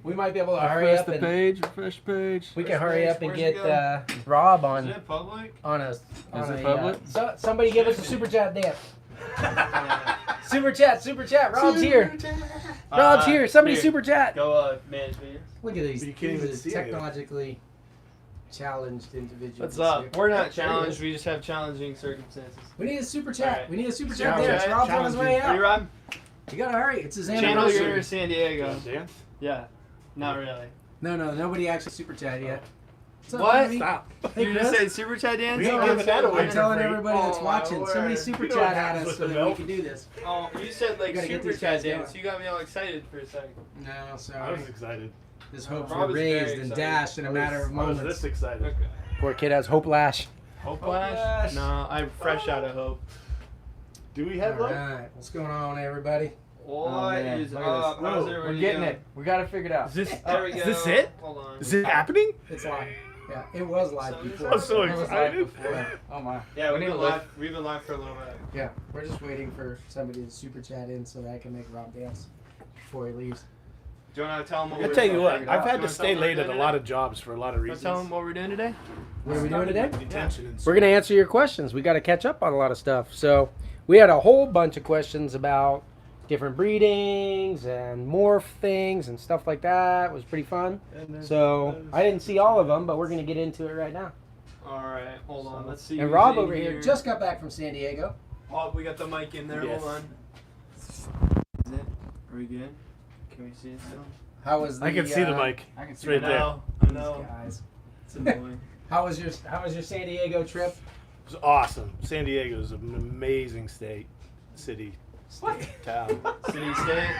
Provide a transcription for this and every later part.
we might be able to hurry up the and page. Refresh page. we can hurry up and Where's it get Rob on. Is it public? On a. Is it public? Somebody give us a super chat dance. Super chat. Rob's here. Rob's here. Somebody here. super chat. Go manage videos. Look at these. You can't even see it. Technologically challenged individuals. What's up? here. We're not There he challenged. is. We just have challenging circumstances. We need a super chat. Alright. We need a super Super chat dance. chat. Rob's on his way Are you out. Rob? You gotta hurry. It's his Channel anniversary. your San Diego. Dance? Yeah. Not really. No, nobody actually super chat yet. What's up, What? baby? Stop. Hey, You just Chris. said super chat dance? We ain't No, giving that away I'm for telling free. everybody that's Oh, my watching. Somebody word. super You know chat what at happens us so with the that we milk? can do this. Oh, you said like gotta get super these chat guys dance. going. You got me all excited for a second. No, I sorry. was excited. His hopes Rob were is very raised and excited. dashed in a matter of I was moments. this excited. Okay. Poor kid has hope lash. Hope Flash. Flash? No, I'm fresh out of hope. Do we have All love? right, what's going on, everybody? What man, is look at up? this. How's Whoa, everybody we're getting doing? it. We got to figure it out. Is this There we go. is this it? Hold on. Is it happening? It's live. Yeah, it was live before. I'm so It was live excited. before. Oh my. Yeah, We we've need been to live. We've been live for a little bit. Yeah, we're just waiting for somebody to super chat in so that I can make Rob dance before he leaves. Do you want to tell them what I'll we're tell you doing? what, Figure it I've out. had You to wanna stay tell them late what at we're a doing lot today? of jobs for a lot of Wanna reasons. tell them what we're doing today? What are we doing today? Detention and We're going to answer your questions. We got to catch up on a lot of stuff. So we had a whole bunch of questions about different breedings and morph things and stuff like that. It was pretty fun. So I didn't see all of them, but we're going to get into it right now. All right, hold on. Let's see. And who's Rob in over here just got back from San Diego. Oh, we got the mic in there. Yes. Hold on. Is it? Are we good? Can we see it still? How was the I can see the mic. I can It's see right that. there. I know. guys? It's annoying. How was your San Diego trip? It was awesome. San Diego is an amazing city, town. City, state.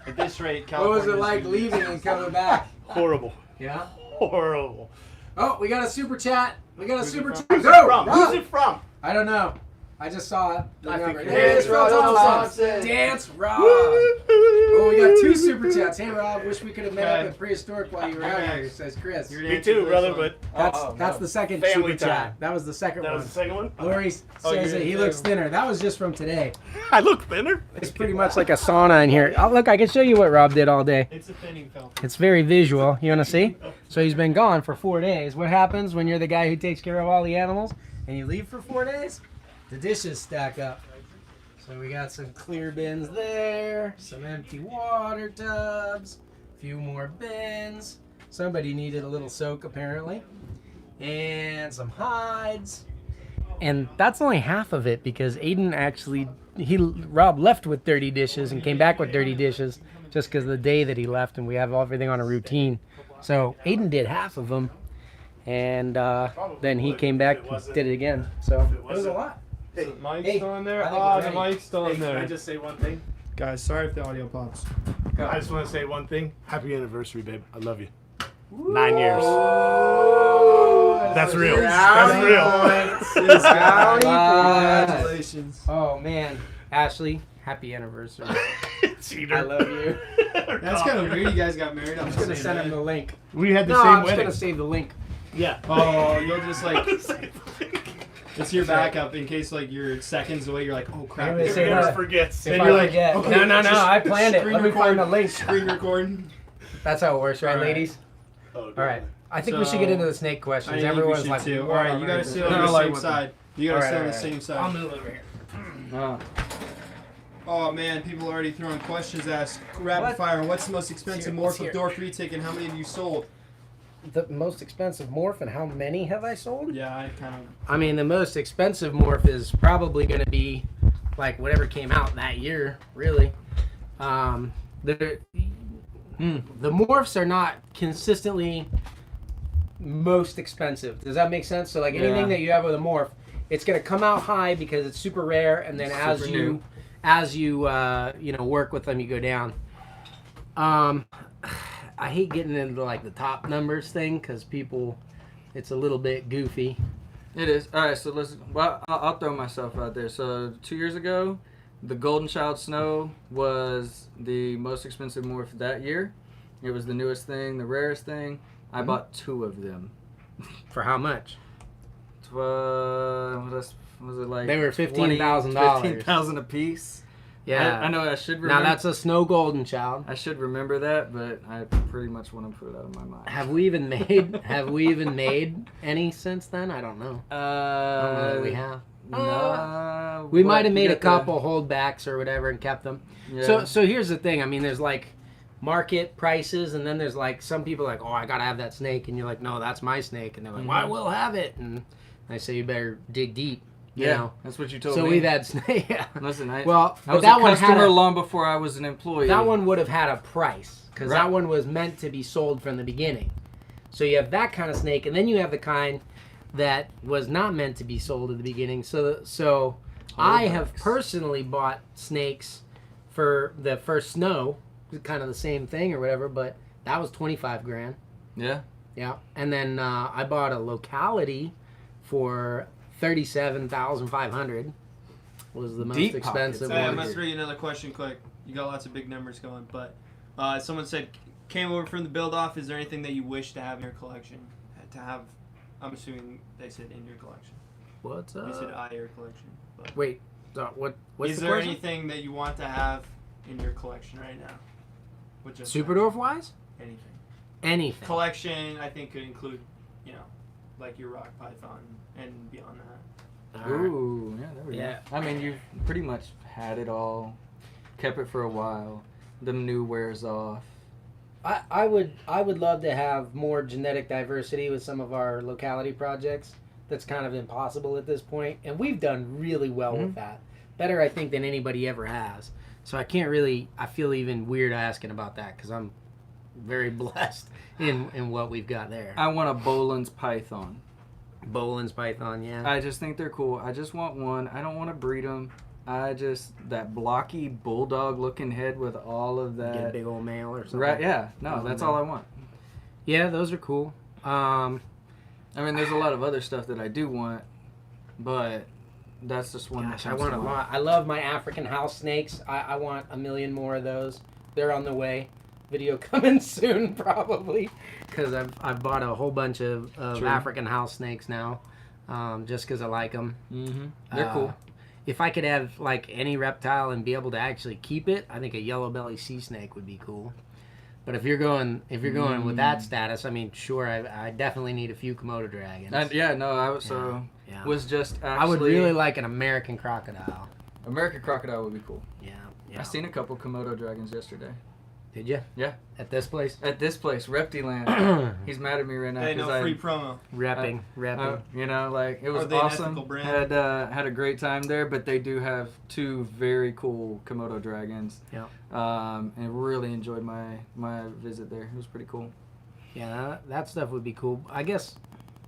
At this rate, What California. was it like leaving and coming back? Horrible. Yeah. Horrible. Oh, we got a super chat. We got a Who's super it chat. from? Who's Go, it from? Rob. Who's it from? I don't know. I just saw it. The I think number. it There it is, is Rob Rob Thompson. Thompson. Dance, Rob. Oh, we got two super chats. Hey, Rob. Wish we could have met up Okay. at Prehistoric while you were out here, says Chris. You're Me gonna answer too, this brother, one. but That's the second Family super time. chat. That was the second that one. was the second one. Lori says Oh, you're that he gonna looks do- thinner. That was just from today. I look thinner. It's pretty much like a sauna in here. Oh, look, I can show you what Rob did all day. It's a thinning film. It's very visual. You want to see? So he's been gone for 4 days. What happens when you're the guy who takes care of all the animals and you leave for 4 days? The dishes stack up. So we got some clear bins there, some empty water tubs, a few more bins. Somebody needed a little soak apparently. And some hides. And that's only half of it because Aiden actually, Rob left with dirty dishes and came back with dirty dishes just because of the day that he left, and we have everything on a routine. So Aiden did half of them, and then he came back and did it again. So it was a lot. Is the mic Hey, still in there? I think Oh, we're the ready. mic's still Hey, in can I there. just say one thing? Guys, sorry if the audio pops. I just want to say one thing. Happy anniversary, babe. I love you. 9 years. That's real. That's real. Congratulations. Oh man, Ashley, happy anniversary. Cheater. I love you. That's kind of weird. You guys got married. I'm just gonna send him the link. We had the No, same I'm just wedding. gonna save the link. Yeah. Oh, you'll just like Same thing. it's your backup in case like you're seconds away. You're like, oh crap. I'm gonna If say he ever that. forgets. If Then I you're like, forget. okay, no, just I planned it. screen Let me find the record. link. Screen recording. That's how it works, right, All right. ladies? Oh, All right. I think we should get into the snake I questions. think we Everyone's should like, too. All what right, on you gotta earth is sit this? on No, the like same with side. You gotta All right, sit on all the right. same I'll side. move over here. Oh. Oh man, people are already throwing questions at us. Rapid What? fire. What's the most expensive Let's morph hear of it. Dwarf retake and how many have you sold? The most expensive morph, and how many have I sold? Yeah, I kind of. I mean, the most expensive morph is probably going to be like whatever came out that year, really. The morphs are not consistently most expensive. Does that make sense? So like anything Yeah. that you have with a morph, it's going to come out high because it's super rare, and then It's super as you work with them, you go down. I hate getting into like the top numbers thing because it's a little bit goofy. It is. All right, so I'll throw myself out there. So 2 years ago, the Golden Child Snow was the most expensive morph that year. It was the newest thing, the rarest thing. I bought 2 of them. For how much? Was it like They were $15,000. $15,000 a piece. Yeah. I know I should remember. Now that's a snow golden child. I should remember that, but I pretty much want to put it out of my mind. Have we even made any since then? I don't know. I don't know that we have. No. We might have made a couple holdbacks or whatever and kept them. Yeah. So here's the thing. I mean, there's like market prices, and then there's like some people are like, oh, I gotta have that snake, and you're like, no, that's my snake, and they're like, well, I will have it, and I say you better dig deep. You know? That's what you told me. So we've had snake. Yeah. Listen, I Well, but was that a one customer had long before I was an employee. that one would have had a price because Right. that one was meant to be sold from the beginning. So you have that kind of snake, and then you have the kind that was not meant to be sold at the beginning. So I have personally bought snakes for the first snow, kind of the same thing or whatever, but that was 25 grand. Yeah. Yeah, and then I bought a locality for 37,500. Was the most Deep expensive Hey, I one. must read you another question quick. You got lots of big numbers going, but someone said, came over from the build-off. Is there anything that you wish to have in your collection? To have, I'm assuming they said in your collection. What's They said up? your collection. But Wait, what's is the there question? anything that you want to have in your collection right now? With just Super Dwarf wise? anything. Anything. Collection, I think, could include, like your rock python and beyond that. All right. Ooh, yeah, there we Yeah. go. I mean, you've pretty much had it all. Kept it for a while. The new wears off. I would love to have more genetic diversity with some of our locality projects. That's kind of impossible at this point, and we've done really well with that. Better, I think, than anybody ever has. So I can't really. I feel even weird asking about that because I'm very blessed in what we've got there. I want a Boland's python. Boland's python, yeah. I just think they're cool. I just want one. I don't want to breed them. That blocky bulldog looking head with all of Get a that. big old male or something. Right? Yeah. No, Oh, that's no. all I want. Yeah, those are cool. I mean, there's a lot of other stuff that I do want, but that's just one. Gosh, that I comes want to a mind. lot. I love my African house snakes. I want a million more of those. They're on the way. Video coming soon, probably, because I've bought a whole bunch of True. African house snakes now, just because I like them. Mm-hmm. They're cool. If I could have like any reptile and be able to actually keep it, I think a yellow belly sea snake would be cool. But if you're going with that status, I mean, sure, I definitely need a few Komodo dragons. I was just actually. I would really like an American crocodile. American crocodile would be cool. Yeah. I seen a couple Komodo dragons yesterday. Did you? Yeah. At this place? At this place, Reptiland. He's mad at me right now Hey, because no free promo. Repping. it was Are they an awesome. ethical brand? Had a great time there, but they do have two very cool Komodo dragons. Yeah. And really enjoyed my visit there. It was pretty cool. Yeah, that stuff would be cool. I guess,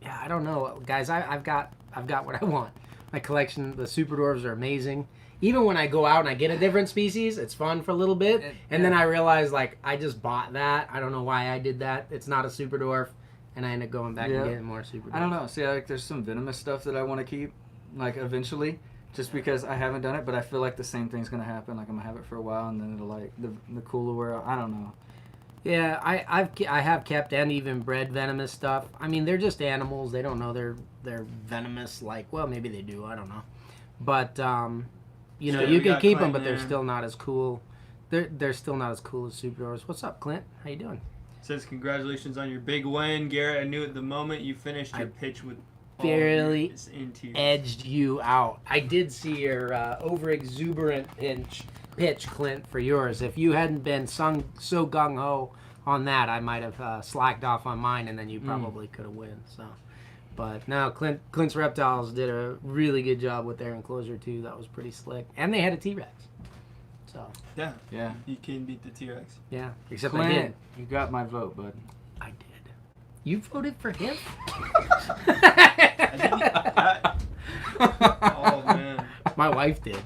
yeah, I don't know, guys. I've got what I want. My collection, the Super Dwarfs are amazing. Even when I go out and I get a different species, it's fun for a little bit, and then I realize like I just bought that. I don't know why I did that. It's not a Super Dwarf, and I end up going back and getting more Super Dwarfs. I don't know. See, like there's some venomous stuff that I want to keep, like eventually, just because I haven't done it. But I feel like the same thing's gonna happen. Like I'm gonna have it for a while, and then it'll like the cooler wear out. I don't know. Yeah, I have kept and even bred venomous stuff. I mean, they're just animals. They don't know they're venomous. Like, well, maybe they do. I don't know. But you know, Still, you we can got keep them, Clint but they're there. still not as cool. They're still not as cool as Super Dwarfs. What's up, Clint? How you doing? Says congratulations on your big win, Garrett. I knew at the moment you finished your I pitch with all barely yours in tears. Edged you out. I did see your over exuberant pitch, Clint, for yours. If you hadn't been so gung ho on that, I might have slacked off on mine, and then you probably could have won. So, but no, Clint's Reptiles did a really good job with their enclosure too. That was pretty slick, and they had a T-Rex. So Yeah, you can beat the T-Rex. yeah, except I did. Clint, you got my vote, bud. I did. You voted for him? Oh man. My wife did.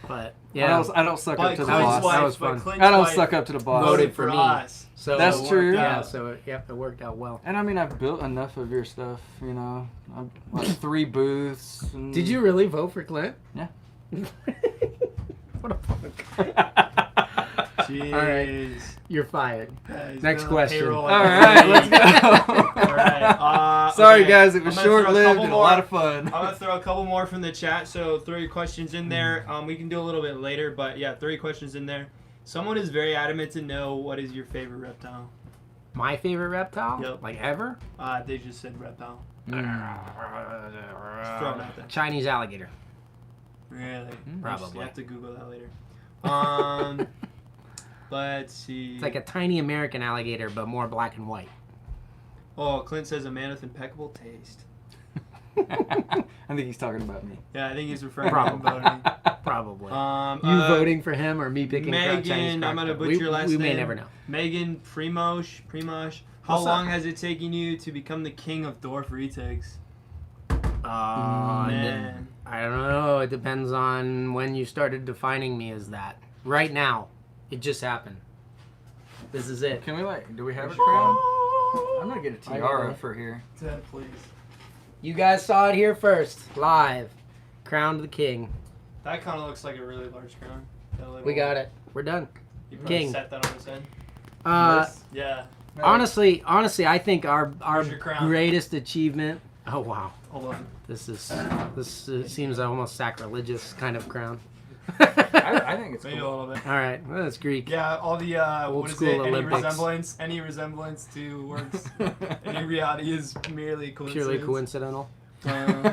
But yeah, I don't suck up to the Clint's boss. wife- that was fun. Clint's I don't wife suck up to the boss. Voted for me. us. so That's it true. worked Yeah, out. so it worked out well. And I mean, I've built enough of your stuff, you know. I've like 3 booths. And... Did you really vote for Clint? Yeah. What a punk. Jeez. All right. You're fired. He's Next been on question. payroll All like right, let's crazy. go. All right. Sorry, Okay. guys, it was I'm gonna throw a short-lived couple and a more. lot of fun. I'm gonna throw a couple more from the chat, so throw your questions in there. We can do a little bit later, but yeah, throw your questions in there. Someone is very adamant to know what is your favorite reptile. My favorite reptile? Yep. Like ever? They just said reptile. Just throw it out there. Chinese alligator. Really? Probably. You have to Google that later. Let's see. It's like a tiny American alligator, but more black and white. Oh, Clint says a man with impeccable taste. I think he's talking about me. Yeah, I think he's referring to him Probably. voting. Probably. You You voting for him or me picking Chinese Megan, I'm gonna crocodile? butcher your last We name. may never know. Megan Primosh. How What's long up? has it taken you to become the king of Dwarf retakes? Man. I don't know. It depends on when you started defining me as that. Right now, it just happened. This is it. Can we do we have a crown? I'm gonna get a I tiara will. for here. Ted, please. You guys saw it here first, live. Crowned the king. That kind of looks like a really large crown. We got it. We're done. You probably King. set that on his head. Yeah. Honestly, I think our Where's your crown? greatest achievement. Oh wow, Hold on. this seems almost sacrilegious kind of crown. I think it's Maybe a cool. little bit. All right, well, that's Greek. Yeah, all the Old what is school it? Olympics. Any resemblance to works, any reality is merely coincidence. Purely coincidental. Uh,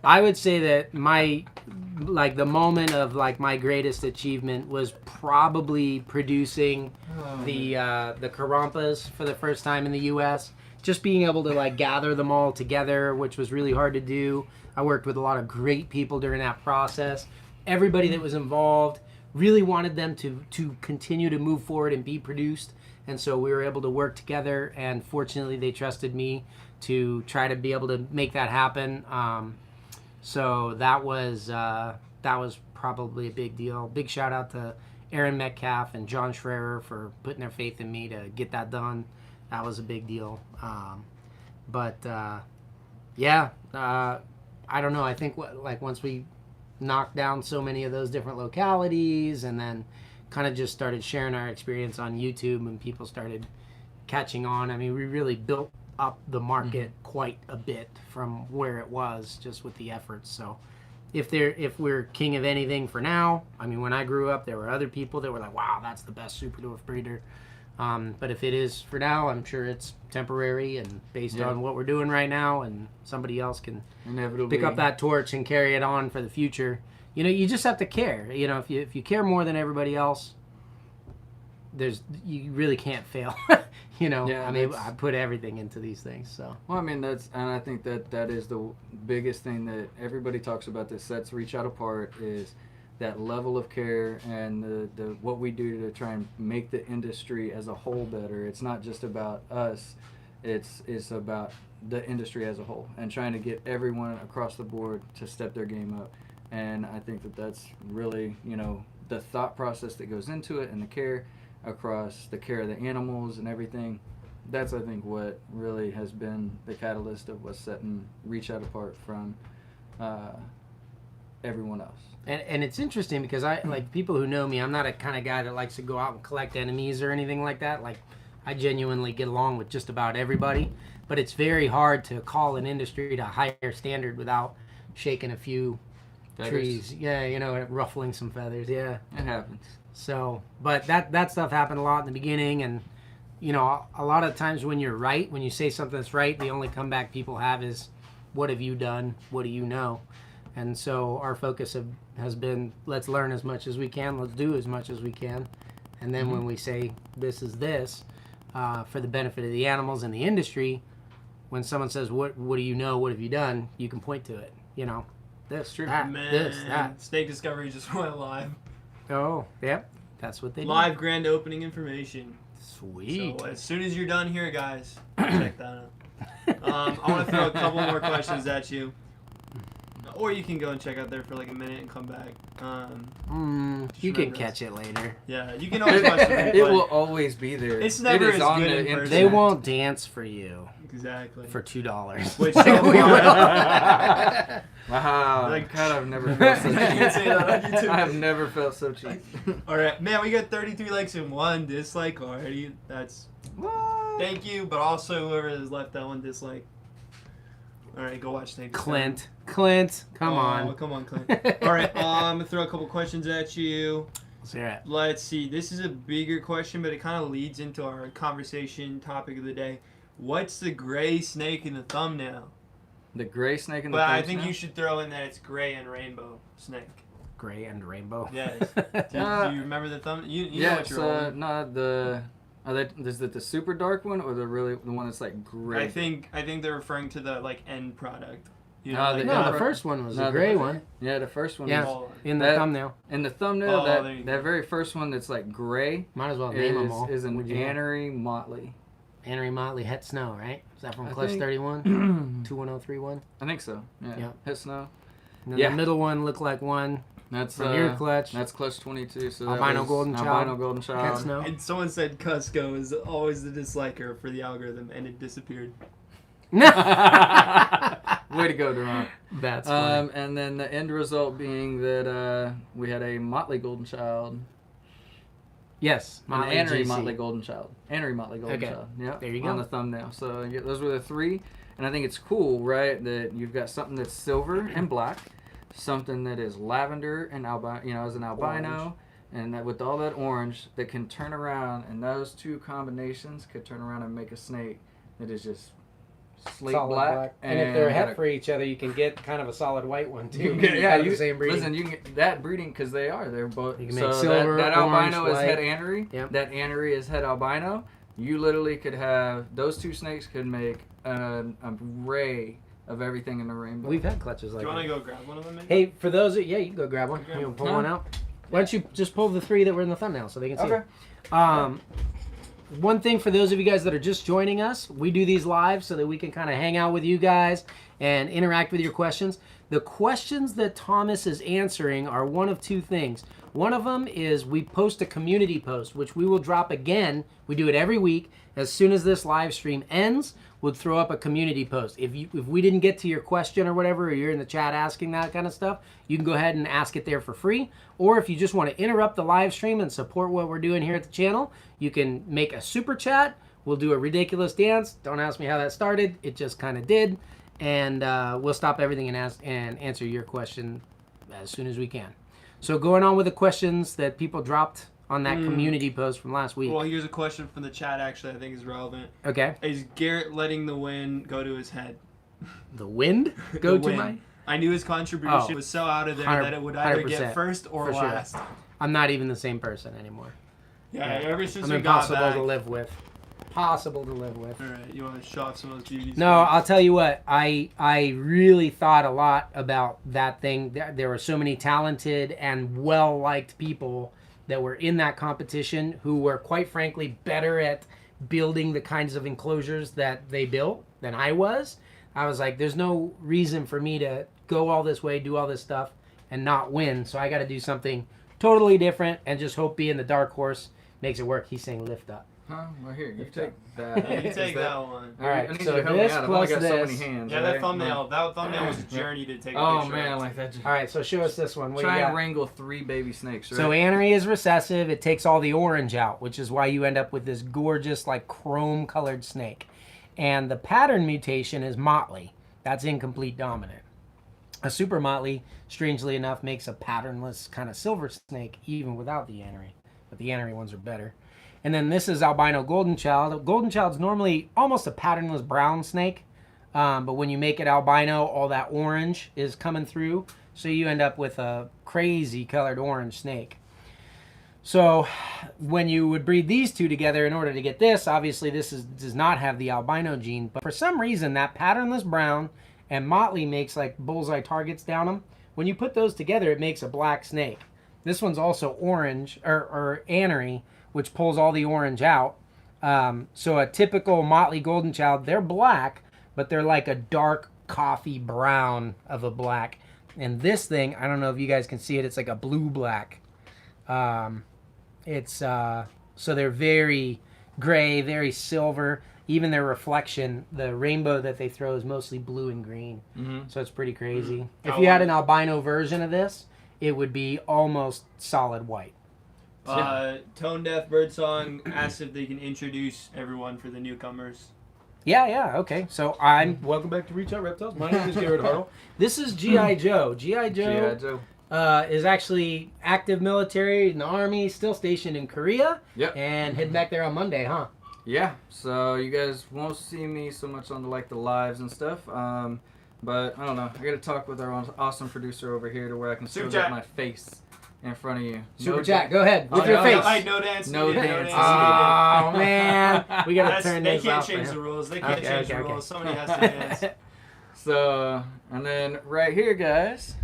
I would say that the moment of my greatest achievement was probably producing the Karampas for the first time in the U.S. Just being able to gather them all together, which was really hard to do. I worked with a lot of great people during that process. Everybody that was involved really wanted them to continue to move forward and be produced, and so we were able to work together. And fortunately, they trusted me to try to be able to make that happen. So that was probably a big deal. Big shout out to Aaron Metcalf and John Schreier for putting their faith in me to get that done. That was a big deal. I don't know. I think once we knocked down so many of those different localities and then kind of just started sharing our experience on YouTube and people started catching on. I mean, we really built up the market quite a bit from where it was just with the efforts. So if we're king of anything for now, I mean, when I grew up, there were other people that were like, wow, that's the best super dwarf breeder. But if it is for now, I'm sure it's temporary and based on what we're doing right now, and somebody else can Inevitably pick up that torch and carry it on for the future. You know, you just have to care. You know, if you care more than everybody else, you really can't fail. You know, Yeah, I mean, I put everything into these things. So Well, I mean, I think that is the biggest thing that everybody talks about that sets Reach Out apart is that level of care and the what we do to try and make the industry as a whole better. It's not just about us. It's about the industry as a whole and trying to get everyone across the board to step their game up. And I think that's really, the thought process that goes into it and the care across the care of the animals and everything. That's, I think, what really has been the catalyst of what's setting Reach Out apart from everyone else. and it's interesting because I people who know me, I'm not a kind of guy that likes to go out and collect enemies or anything like that. Like, I genuinely get along with just about everybody, but it's very hard to call an industry to a higher standard without shaking a few trees. Yeah, ruffling some feathers. Yeah, It happens. So, but that stuff happened a lot in the beginning, and a lot of times when you're right, when you say something that's right, the only comeback people have is, "What have you done? What do you know?" And so our focus has been, let's learn as much as we can, let's do as much as we can, and then when we say this is this, for the benefit of the animals and the industry, when someone says, "What do you know? What have you done?" you can point to it. This, that, this, that. Snake Discovery just went live. Oh, yep. That's what they do. Live grand opening information. Sweet. So as soon as you're done here, guys, check that out. I want to throw a couple more questions at you. Or you can go and check out there for like a minute and come back. You can catch it later. Yeah, you can always watch the replay. It will always be there. It's never It is as on good the in person. internet. They won't dance for you. Exactly. for $2. Which Like, we will. Wow. Like- God, I've never felt so You cheap. can say that on YouTube. I have never felt so cheap. All right, man. We got 33 likes and 1 dislike already. That's What? thank you, but also whoever has left that 1 dislike. All right, go watch Snake. Clint, come Oh, on. come on, Clint. All right, I'm gonna throw a couple questions at you. Let's hear it. Let's see. This is a bigger question, but it kind of leads into our conversation topic of the day. What's the gray snake in the thumbnail? The gray snake in the But I thumbs think now? you should throw in that it's gray and rainbow snake. Gray and rainbow. Yes. Do you remember the thumb? You know Yeah, what you're so on. not the. Is it the super dark one or the one that's like gray? I think they're referring to the like end product. You No, like, No, Yeah. the first one was No, a the gray first- one Yeah, the first one. Yeah. is- Oh, in the That- thumbnail. In the thumbnail, Oh, there you go. that very first one that's like gray Might as well name them all. is an Would you know? Annery Motley. Annery Motley Het Snow, right? Is that from I Clutch think- 31? 21031? I think so. Yeah. Yeah. Hit snow. And then Yeah. the middle one looked like one That's from your clutch. That's clutch 22. So Albino that was golden child. Albino golden Het child. Snow. And someone said Cusco is always the disliker for the algorithm, and it disappeared. Way to go, Donna. That's funny. And then the end result being that we had a Motley golden child. Yes. An Motley Annery GC. Motley golden child. Annery Motley golden Okay. child. Yeah. There you go. On the thumbnail. So yeah, those were the 3. And I think it's cool, right, that you've got something that's silver and black, something that is lavender and albino, as an albino, and that with all that orange that can turn around, and those 2 combinations could turn around and make a snake that is just slate Solid black. And if they're got het a- for each other, you can get kind of a solid white one too. yeah, the same breeding. Listen, you can get that breeding because they're both. You can so make silver, that orange, albino is white. het Annery. Yep. That Annery is het albino. You literally could have those 2 snakes could make an array of everything in the rainbow. We've had clutches Do like you want that. to go grab one of them? Maybe? Hey, for those that, yeah, you can go grab one. Grab You one. can pull Huh? one out. Why don't you just pull the 3 that were in the thumbnail so they can see? Okay. One thing for those of you guys that are just joining us, we do these live so that we can kind of hang out with you guys and interact with your questions. The questions that Thomas is answering are one of 2 things. One of them is we post a community post, which we will drop again. We do it every week. As soon as this live stream ends, we'll throw up a community post. If we didn't get to your question or whatever, or you're in the chat asking that kind of stuff, you can go ahead and ask it there for free. Or if you just want to interrupt the live stream and support what we're doing here at the channel, you can make a super chat. We'll do a ridiculous dance. Don't ask me how that started. It just kind of did. And we'll stop everything and answer your question as soon as we can. So going on with the questions that people dropped on that community post from last week. Well, here's a question from the chat. Actually, I think is relevant. Okay. Is Garrett letting the wind go to his head? The wind go The to wind. my... I knew his contribution Oh. was so out of there 100 that it would either 100%, get first or for sure. last. I'm not even the same person anymore. Yeah, Yeah. ever since I'm we got impossible back. to live with. Possible to live with. All right, you want to show off some of those beauties? No, I'll tell you what. I really thought a lot about that thing. There were so many talented and well-liked people that were in that competition who were, quite frankly, better at building the kinds of enclosures that they built than I was. I was like, there's no reason for me to go all this way, do all this stuff, and not win. So I got to do something totally different and just hope being the dark horse makes it work. He's saying lift up. Huh? Well, here, you Lift take up. that. Yeah, you Is take that one. All right, I need so you to help me this out. I've only plus got so this. many hands. Yeah, right? that thumbnail was a journey to take a Oh picture man, of. like that. All right, so show us this one. What Try you and got? wrangle 3 baby snakes, right? So Annery is recessive. It takes all the orange out, which is why you end up with this gorgeous, like, chrome-colored snake. And the pattern mutation is Motley. That's incomplete dominant. A super Motley, strangely enough, makes a patternless kind of silver snake, even without the Annery. But the Annery ones are better. And then this is albino golden child. Golden child's normally almost a patternless brown snake. But when you make it albino, all that orange is coming through. So you end up with a crazy colored orange snake. So when you would breed these 2 together in order to get this, obviously this does not have the albino gene. But for some reason, that patternless brown and Motley makes like bullseye targets down them. When you put those together, it makes a black snake. This one's also orange, or Annery, which pulls all the orange out. So a typical Motley golden child, they're black, but they're like a dark coffee brown of a black. And this thing, I don't know if you guys can see it, it's like a blue-black. So they're very gray, very silver. even their reflection, the rainbow that they throw is mostly blue and green. Mm-hmm. So it's pretty crazy. If Oh, you had wow. an albino version of this, it would be almost solid white. Tone Deaf Birdsong asked if they can introduce everyone for the newcomers. Yeah, okay. So I'm... Welcome back to Reach Out Reptiles. My name is Garrett Hartle. This is G.I. Joe. G.I. G.I. Joe Joe. is actually active military in the Army, still stationed in Korea. Yep. And heading back there on Monday, huh? Yeah, so you guys won't see me so much on the lives and stuff, but I don't know. I got to talk with our awesome producer over here to where I can Super show chat. my face in front of you. Super No chat, go ahead with Oh, your no, face. No dance. No needed, dance. Oh man, we gotta That's, turn they this can't off. change man. the rules. They can't Okay, change okay, the okay. rules. Somebody has to dance. So, and then right here, guys,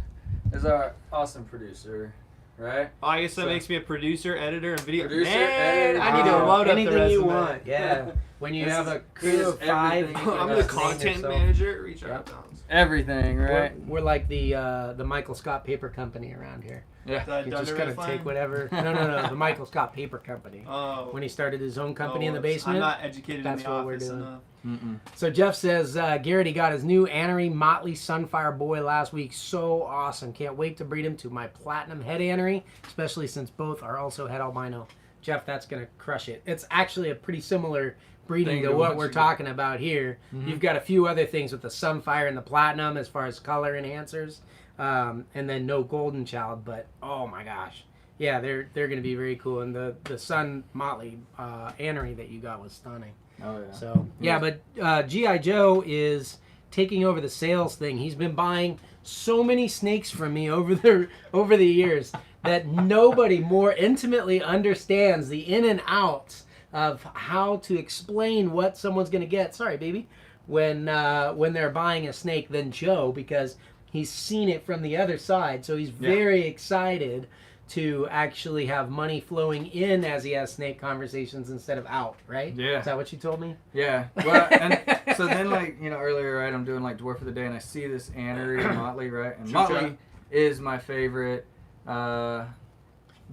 is our awesome producer, right? Oh, I guess that So- makes me a producer, editor, and video. Producer, Man, editor, I need to Oh, load up anything the resume. you want. Yeah, when you This have is- a crew this of is 5, everything you you I'm can the Name content yourself. manager at Reach Out Yep. Reptiles. Everything, right? We're like the Michael Scott Paper Company around here. Yeah. You just gotta take whatever. No, the Michael Scott Paper Company. Oh. When he started his own company in the I'm basement. not educated That's in the what we're office doing. enough. Mm-mm. So Jeff says Garrett, he got his new Anery Motley Sunfire Boy last week. So awesome! Can't wait to breed him to my platinum head Anery, especially since both are also head albino. Jeff, that's gonna crush it. It's actually a pretty similar breeding Thing to to what what we're you talking about here. Mhm. You've got a few other things with the Sunfire and the platinum as far as color enhancers, and then no golden child. But oh my gosh, yeah, they're gonna be very cool. And the Sun Motley Anery that you got was stunning. Oh, yeah. So yeah, but G.I. Joe is taking over the sales thing. He's been buying so many snakes from me over the years that nobody more intimately understands the in and outs of how to explain what someone's gonna get. Sorry, baby, when they're buying a snake than Joe, because he's seen it from the other side. So he's very excited to actually have money flowing in as he has snake conversations instead of out, right? Yeah. Is that what you told me? Yeah. Well, and so then, earlier, right, I'm doing, Dwarf of the Day, and I see this Anery and Motley, right? And True Motley shot. is my favorite by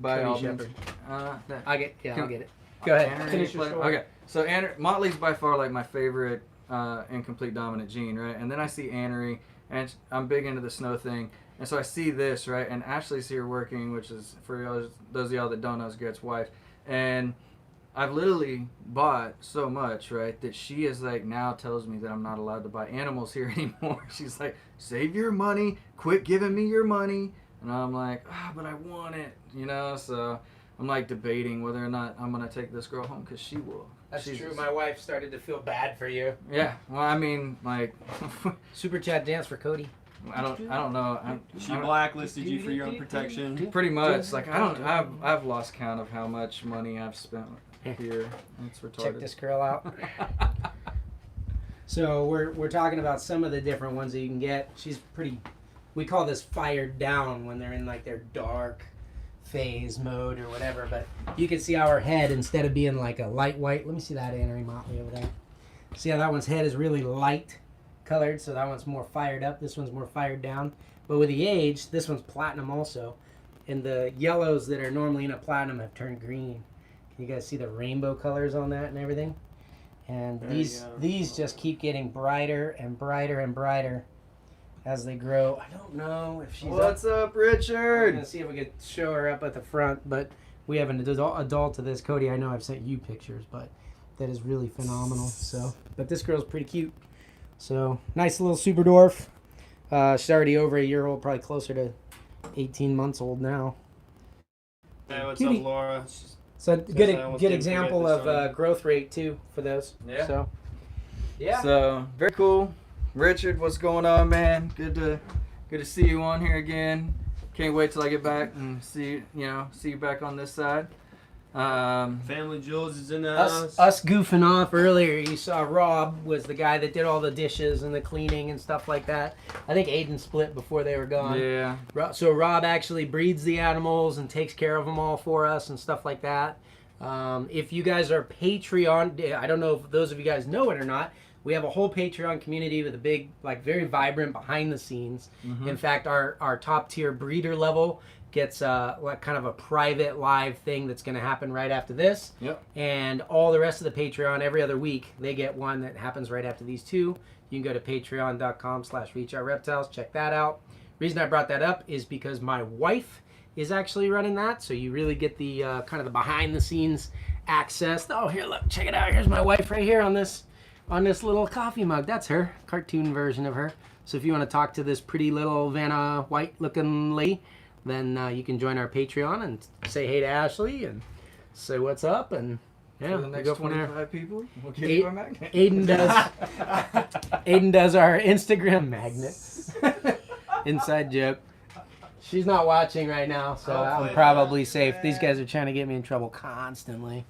Cody all means. Shepherd. That- I'll get it. Go ahead. Anery Finish your play- story. Okay. So Motley's by far, my favorite incomplete dominant gene, right? And then I see Anery, and I'm big into the snow thing. And so I see this, right? And Ashley's here working, which is, for those of y'all that don't know, is Garrett's wife. And I've literally bought so much, right, that she is now tells me that I'm not allowed to buy animals here anymore. She's like, save your money, quit giving me your money. And I'm like, but I want it, so I'm debating whether or not I'm going to take this girl home because she will. That's She's true. just- My wife started to feel bad for you. Yeah, well, I mean, Super chat dance for Cody. I don't know. She I don't- blacklisted you for your own protection. Pretty much, I've lost count of how much money I've spent here. It's retarded. Check this girl out. So we're talking about some of the different ones that you can get. She's pretty. We call this fired down when they're in their dark phase mode or whatever. But you can see how her head, instead of being a light white. Let me see that Anery Motley over there. See how that one's head is really light colored, so that one's more fired up. This one's more fired down. But with the age, this one's platinum also, and the yellows that are normally in a platinum have turned green. Can you guys see the rainbow colors on that and everything? And There you these go. these just keep getting brighter and brighter and brighter as they grow. I don't know if she's What's up, We're Richard? gonna see if we could show her up at the front, but we have an adult to this. Cody, I know I've sent you pictures, but that is really phenomenal. So, but this girl's pretty cute. So nice little super dwarf. She's already over a year old, probably closer to 18 months old now. Hey, what's Cutie. up, Laura? So good, I almost good didn't example forget of this one. growth rate too for those. Yeah. So yeah. So very cool, Richard. What's going on, man? Good to see you on here again. Can't wait till I get back and see you back on this side. Family Jules is in the house. Us goofing off earlier. You saw Rob was the guy that did all the dishes and the cleaning and stuff like that. I think Aiden split before they were gone. Yeah. So Rob actually breeds the animals and takes care of them all for us and stuff like that. If you guys are Patreon, I don't know if those of you guys know it or not, we have a whole Patreon community with a big, very vibrant behind the scenes. Mhm. In fact, our top tier breeder level gets like kind of a private live thing that's going to happen right after this. Yep. And all the rest of the Patreon, every other week, they get one that happens right after these two. You can go to patreon.com/reachoutreptiles. Check that out. Reason I brought that up is because my wife is actually running that, so you really get the kind of the behind-the-scenes access. Oh, here, look, check it out. Here's my wife right here on this little coffee mug. That's her, cartoon version of her. So if you want to talk to this pretty little Vanna White-looking lady, then you can join our Patreon and say hey to Ashley and say what's up, and yeah, For the next go from there. 25 people, we'll give you a magnet. Aiden does our Instagram magnet. Inside joke. She's not watching right now, so I'm probably safe. These guys are trying to get me in trouble constantly.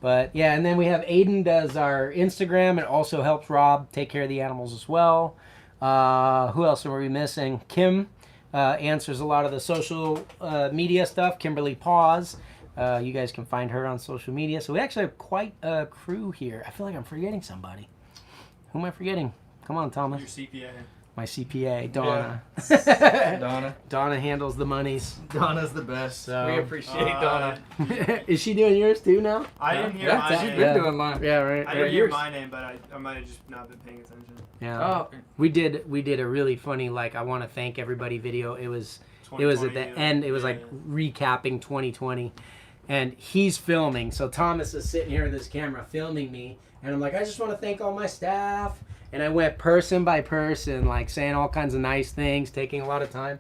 But yeah, and then we have Aiden does our Instagram. It also helps Rob take care of the animals as well. Who else are we missing? Kim answers a lot of the social media stuff. Kimberly Paws. You guys can find her on social media. So we actually have quite a crew here. I feel like I'm forgetting somebody. Who am I forgetting? Come on, Thomas. Your CPA. My CPA, Donna. Donna. Donna handles the monies. Donna's the best. So, we appreciate Donna. Is she doing yours too now? I didn't hear Yeah, my she's name. been doing mine. Yeah, right. I right. didn't hear yours. my name, but I might have just not been paying attention. Yeah. Oh, We did a really funny, like, I want to thank everybody video. It was at the 2020, end. It was like yeah. recapping 2020, and he's filming. So Thomas is sitting here with his camera filming me, and I'm like, I just want to thank all my staff. And I went person by person, like saying all kinds of nice things, taking a lot of time.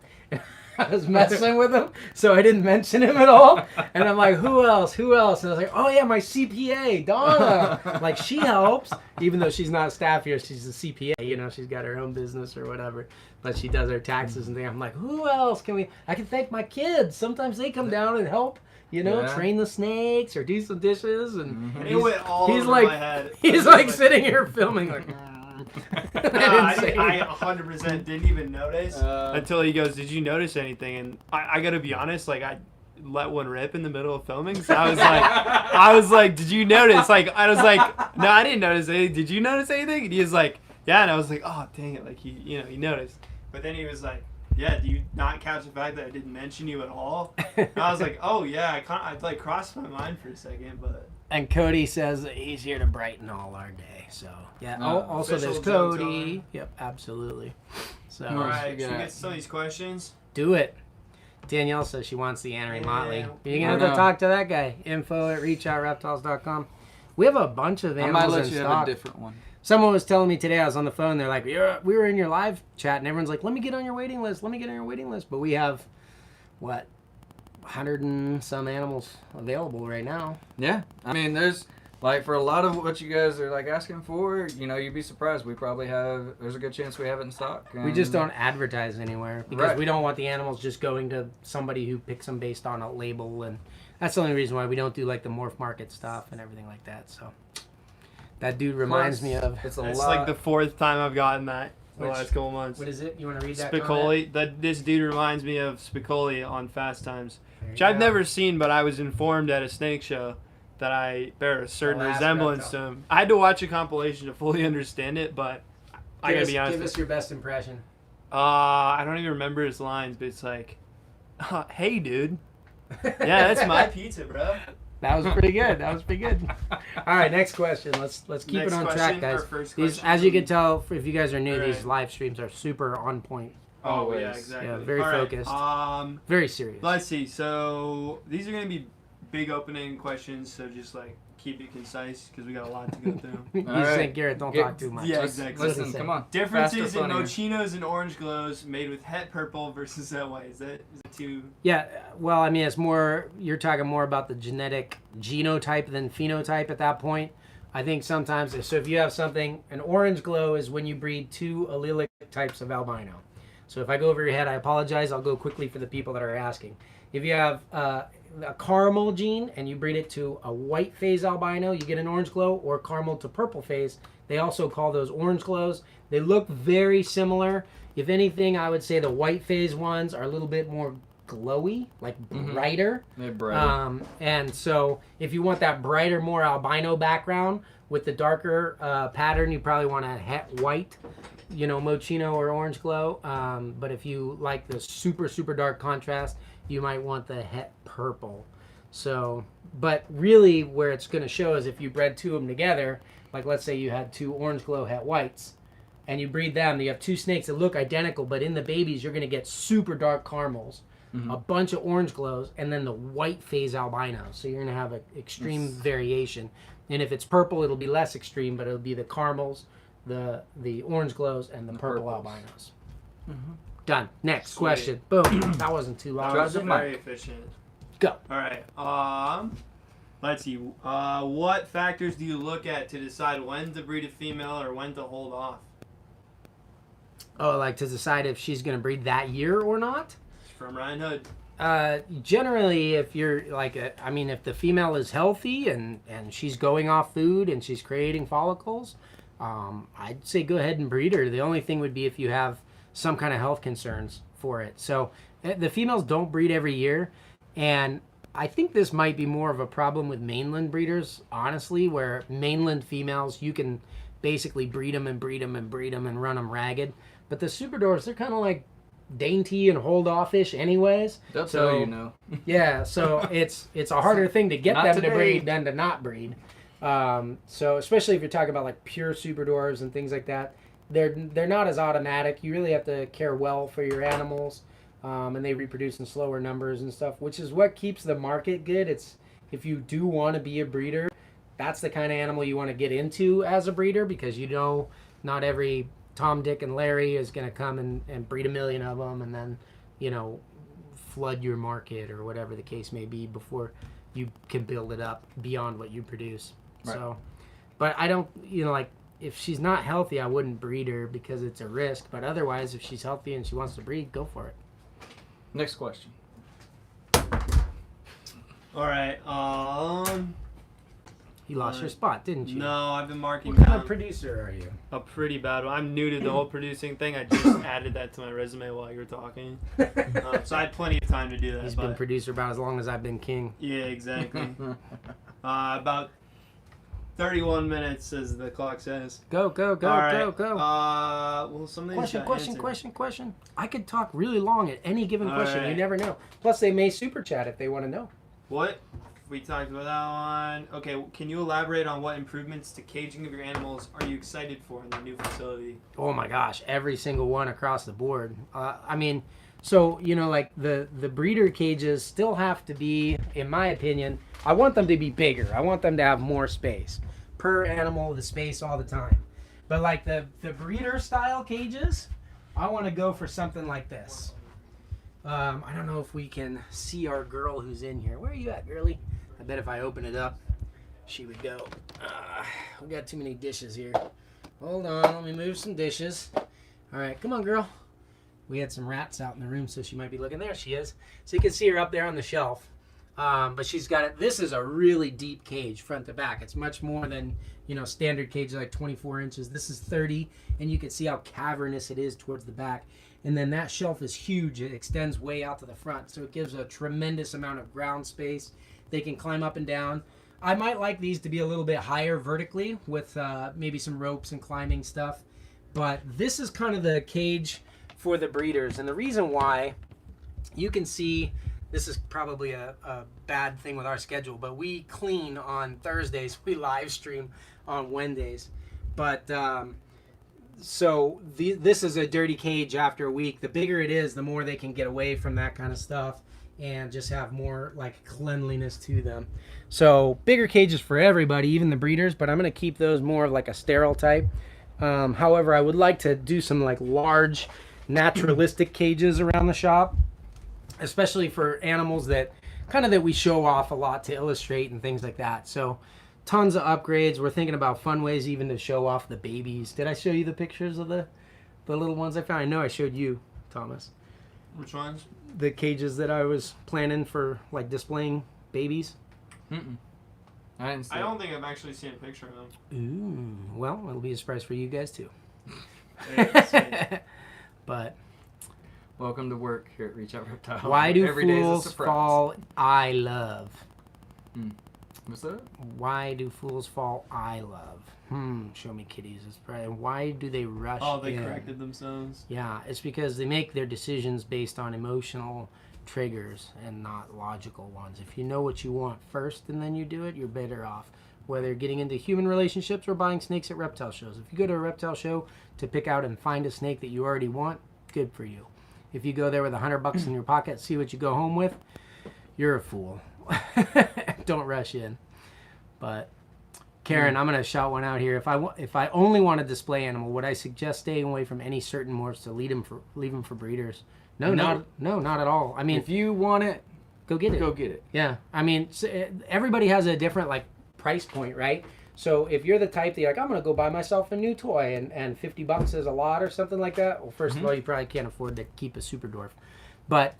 I was messing with him, so I didn't mention him at all. And I'm like, who else? Who else? And I was like, oh yeah, my CPA, Donna. Like, she helps, even though she's not staff here. She's a CPA. You know, she's got her own business or whatever. But she does her taxes and things. I'm like, who else can we? I can thank my kids. Sometimes they come down and help. You know, Yeah. train the snakes or do some dishes. And And it went all he's over like, my head. he's like sitting here filming like. I 100% didn't even notice Uh, until he goes, "Did you notice anything?" And I gotta be honest, like I let one rip in the middle of filming, so I was like, "Did you notice?" Like I was like, "No, I didn't notice anything. Did you notice anything?" And he was like, "Yeah," and I was like, "Oh, dang it!" Like he noticed. But then he was like, "Yeah, do you not catch the fact that I didn't mention you at all?" And I was like, "Oh yeah," I like crossed my mind for a second, but. And Cody says that he's here to brighten all our day. So yeah. Also, there's official joke Cody. on. Yep, absolutely. So All right, we should we got? get to some of these questions? do it. Danielle says she wants the Anery Motley. Yeah. You're gonna have to talk to that guy. info@reachoutreptiles.com. We have a bunch of I might animals let in you have stock. a different one. Someone was telling me today, I was on the phone, they're like, "Yeah, we were in your live chat," and everyone's like, let me get on your waiting list. Let me get on your waiting list. But we have, what, 100 and some animals available right now. Yeah, I mean, there's like for a lot of what you guys are like asking for, you know, you'd be surprised. We probably have. There's a good chance we have it in stock. We just and- don't advertise anywhere because Right. we don't want the animals just going to somebody who picks them based on a label, and that's the only reason why we don't do like the morph market stuff and everything like that. So that dude reminds me of. It's a That's lot. like the fourth time I've gotten that in the Which- last couple months. What is it? You want to read that? comment? Spicoli. This dude reminds me of Spicoli on Fast Times, There which you I've go. never seen, but I was informed at a snake show that I bear a certain The last resemblance to reptile. him. I had to watch a compilation to fully understand it, but I gotta be honest. Give us your best impression. I don't even remember his lines, but it's like, "Hey, dude, yeah, that's my pizza, bro." That was pretty good. That was pretty good. All right, next question. Let's keep Next it on question, track, guys. our first These, question as you from- can tell, if you guys are new, these Right. live streams are super on point, Oh yeah, Always. exactly. Yeah, very All right, focused. very serious. Let's see. So these are gonna be big opening questions, so just like keep it concise because we got a lot to go through. You All right. said, Garrett, don't Get- talk too much. Yeah, Let's- exactly. Listen, come on. Differences Faster, in funnier. mochinos and orange glows made with het purple versus het white. Is that too? Yeah, well, I mean, it's more, you're talking more about the genetic genotype than phenotype at that point. I think sometimes, so if you have something, an orange glow is when you breed two allelic types of albino. So if I go over your head, I apologize. I'll go quickly for the people that are asking. If you have a caramel gene and you breed it to a white phase albino, you get an orange glow, or caramel to purple phase. They also call those orange glows. They look very similar. If anything, I would say the white phase ones are a little bit more glowy, like brighter. They're bright. And so if you want that brighter, more albino background with the darker pattern, you probably want a het white, you know, mochino or orange glow. But if you like the super, super dark contrast, you might want the het purple. So, but really where it's going to show is if you bred two of them together, like let's say you had two orange glow het whites, and you breed them, you have two snakes that look identical, but in the babies you're going to get super dark caramels, a bunch of orange glows, and then the white phase albinos. So you're going to have an extreme variation. And if it's purple, it'll be less extreme, but it'll be the caramels, the orange glows, and the purple purples. albinos. Done. Next question. Boom. That wasn't too long. Drop the Very mic. efficient. Go. All right. Let's see. What factors do you look at to decide when to breed a female or when to hold off? Oh, like to decide if she's going to breed that year or not? From Ryan Hood. Generally, if you're like, if the female is healthy and she's going off food and she's creating follicles, I'd say go ahead and breed her. The only thing would be if you have some kind of health concerns for it. So the females don't breed every year, and I think this might be more of a problem with mainland breeders, honestly, where mainland females, you can basically breed them and breed them and breed them and run them ragged. But the super dwarfs, they're kind of like dainty and hold offish anyways. They'll tell you no. Yeah, so it's a harder thing to get Not them today. to breed than to not breed. So especially if you're talking about like pure super dwarves and things like that, they're not as automatic. You really have to care well for your animals, and they reproduce in slower numbers and stuff, which is what keeps the market good. It's if you do want to be a breeder, that's the kind of animal you want to get into as a breeder, because you know not every Tom, Dick, and Larry is going to come and breed 1 million of them and then, flood your market or whatever the case may be before you can build it up beyond what you produce. Right. So, but I don't, if she's not healthy, I wouldn't breed her because it's a risk. But otherwise, if she's healthy and she wants to breed, go for it. Next question. All right. You lost your spot, didn't you? No, I've been marking What kind down of producer are you? a pretty bad one. I'm new to the whole producing thing. I just added that to my resume while you were talking. So I had plenty of time to do that. He's but been producer about as long as I've been king. yeah, exactly. About 31 minutes, as the clock says. Go, go, go, All right. go, go. Well, some of these Question. I could talk really long at any given All question. You right. never know. Plus, they may super chat if they want to know. What? We talked about that one. Okay, can you elaborate on what improvements to caging of your animals are you excited for in the new facility? Oh my gosh, every single one across the board. So like the breeder cages still have to be, in my opinion, I want them to be bigger. I want them to have more space per animal, the space all the time. But like the breeder style cages, I want to go for something like this. I don't know if we can see our girl who's in here. Where are you at, girlie? I bet if I open it up, she would go. We got too many dishes here. Hold on, let me move some dishes. All right, come on, girl. We had some rats out in the room, so she might be looking. There she is. So you can see her up there on the shelf. But she's got it. This is a really deep cage, front to back. It's much more than, standard cages like 24 inches. This is 30, and you can see how cavernous it is towards the back. And then that shelf is huge. It extends way out to the front, so it gives a tremendous amount of ground space. They can climb up and down. I might like these to be a little bit higher vertically with maybe some ropes and climbing stuff. But this is kind of the cage for the breeders. And the reason why, you can see, this is probably a bad thing with our schedule, but we clean on Thursdays. We live stream on Wednesdays. But this is a dirty cage after a week. The bigger it is, the more they can get away from that kind of stuff and just have more like cleanliness to them. So bigger cages for everybody, even the breeders, but I'm going to keep those more of like a sterile type. However, I would like to do some like large naturalistic cages around the shop, especially for animals that we show off a lot to illustrate and things like that. So tons of upgrades. We're thinking about fun ways even to show off the babies. Did I show you the pictures of the little ones I found? I know I showed you, Thomas. Which ones? The cages that I was planning for like displaying babies. Mm-mm. I didn't see I it. don't think I've actually seen a picture of them. Ooh, well, it'll be a surprise for you guys too. But Welcome to work here at Reach Out Reptiles. why do Every day is a fools surprise. fall? I love. What's that? Why do fools fall? I love. Show me kitties. It's probably, why do they rush? Oh, they in? corrected themselves. Yeah, it's because they make their decisions based on emotional triggers and not logical ones. If you know what you want first and then you do it, you're better off. Whether getting into human relationships or buying snakes at reptile shows. If you go to a reptile show to pick out and find a snake that you already want, good for you. If you go there with $100 in your pocket, see what you go home with, you're a fool. Don't rush in. But Karen, I'm gonna shout one out here. If I only want a display animal, would I suggest staying away from any certain morphs to leave them for breeders? No, not at all. I mean, If you want it, go get it. go get it. Yeah, I mean, everybody has a different like price point, right? So if you're the type that you're like, I'm gonna go buy myself a new toy and $50 is a lot or something like that. Well, first of all, you probably can't afford to keep a super dwarf. But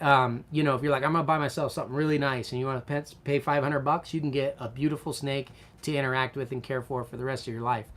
you know, if you're like, I'm gonna buy myself something really nice and you want to pay $500, you can get a beautiful snake to interact with and care for the rest of your life.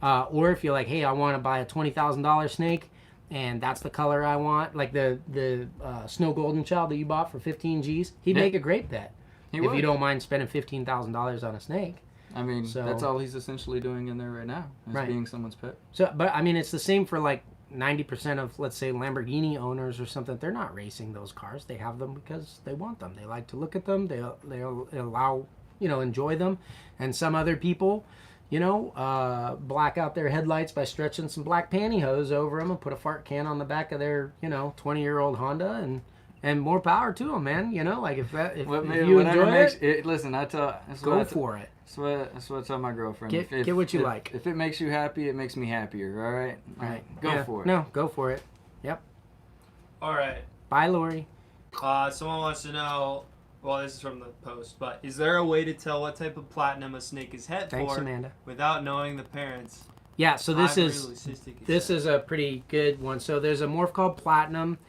Or if you're like, hey, I want to buy a $20,000 snake and that's the color I want, like the snow golden child that you bought for 15 G's, he'd make a great pet. If you don't mind spending $15,000 on a snake. I mean, that's all he's essentially doing in there right now, is being someone's pet. So, but I mean, it's the same for like 90% of, let's say, Lamborghini owners or something. They're not racing those cars. They have them because they want them. They like to look at them. They allow, enjoy them. And some other people, black out their headlights by stretching some black pantyhose over them and put a fart can on the back of their, 20-year-old Honda and more power to them, man. Like if you enjoy it, listen, go for it. That's what I tell my girlfriend. Get what you like. If it makes you happy, it makes me happier. All right. Right. Go for it. No, go for it. Yep. All right. Bye, Lori. Someone wants to know. Well, this is from the post, but is there a way to tell what type of platinum a snake is het Thanks, for Amanda. without knowing the parents? Yeah. So this Ivory is a pretty good one. So there's a morph called Platinum.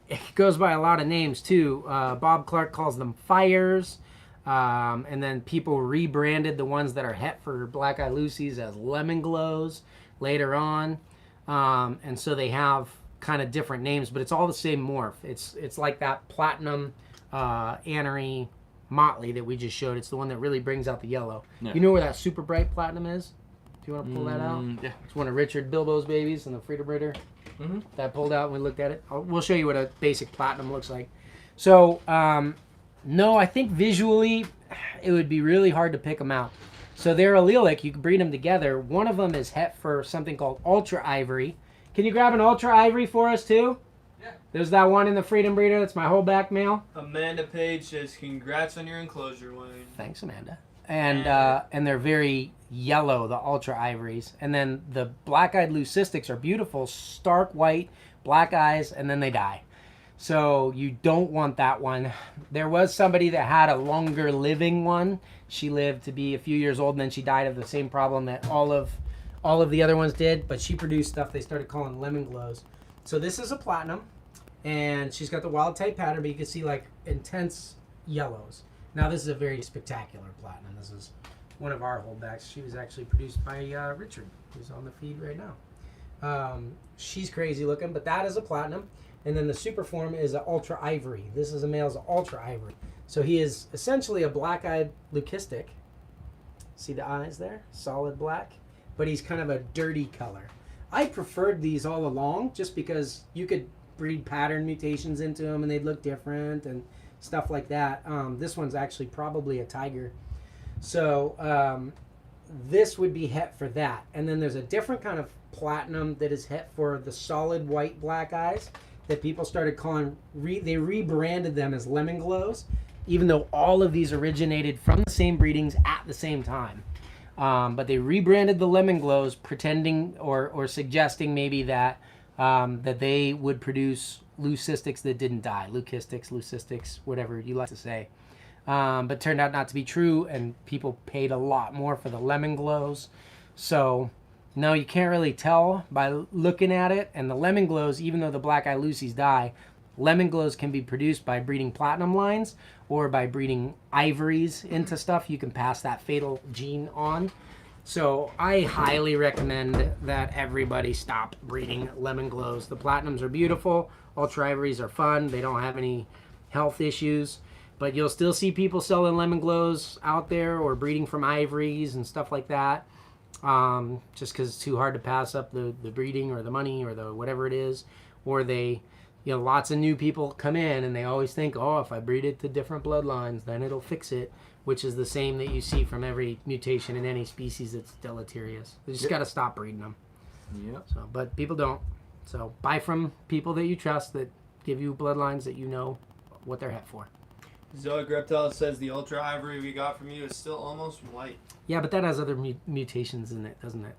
It goes by a lot of names too. Bob Clark calls them Fires. And then people rebranded the ones that are het for Black Eye Lucies as Lemon Glows later on. And so they have kind of different names, but it's all the same morph. It's like that Platinum Anery Motley that we just showed. It's the one that really brings out the yellow. Yeah. You know where that super bright Platinum is? Do you want to pull that out? Yeah. It's one of Richard Bilbo's babies and the Freedom Ritter. Mm-hmm. That pulled out and we looked at it. We'll show you what a basic Platinum looks like. So, no, I think visually it would be really hard to pick them out. So they're allelic. You can breed them together. One of them is het for something called Ultra Ivory. Can you grab an Ultra Ivory for us too? Yeah. There's that one in the Freedom Breeder. That's my holdback male. Amanda Page says, congrats on your enclosure, Wayne. Thanks, Amanda. And they're very yellow, the Ultra Ivories. And then the black-eyed leucistics are beautiful, stark white, black eyes, and then they die. So you don't want that one. There was somebody that had a longer living one. She lived to be a few years old, and then she died of the same problem that all of the other ones did. But she produced stuff they started calling Lemon Glows. So this is a Platinum, and she's got the wild type pattern, but you can see like intense yellows. Now this is a very spectacular Platinum. This is one of our holdbacks. She was actually produced by Richard, who's on the feed right now. She's crazy looking, but that is a Platinum. And then the super form is an Ultra Ivory. This is a male's Ultra Ivory. So he is essentially a black-eyed leucistic. See the eyes there? Solid black. But he's kind of a dirty color. I preferred these all along just because you could breed pattern mutations into them and they'd look different and stuff like that. This one's actually probably a tiger. So this would be het for that. And then there's a different kind of Platinum that is het for the solid white black eyes that people started calling, they rebranded them as Lemon Glows, even though all of these originated from the same breedings at the same time. But they rebranded the Lemon Glows, pretending or suggesting maybe that that they would produce leucistics that didn't die. Leucistics, whatever you like to say. But turned out not to be true, and people paid a lot more for the Lemon Glows. So no, you can't really tell by looking at it. And the Lemon Glows, even though the Black Eye Lucies die, Lemon Glows can be produced by breeding Platinum lines or by breeding Ivories into stuff. You can pass that fatal gene on. So I highly recommend that everybody stop breeding Lemon Glows. The Platinums are beautiful. Ultra Ivories are fun. They don't have any health issues. But you'll still see people selling Lemon Glows out there or breeding from Ivories and stuff like that. Just because it's too hard to pass up the breeding or the money or the whatever it is, or they you know, lots of new people come in and they always think, oh, if I breed it to different bloodlines, then it'll fix it, which is the same that you see from every mutation in any species that's deleterious. You just got to stop breeding them. Yep. So, but people don't. So buy from people that you trust that give you bloodlines that you know what they're het for. Zoic Reptiles says the Ultra Ivory we got from you is still almost white. Yeah, but that has other mutations in it, doesn't it?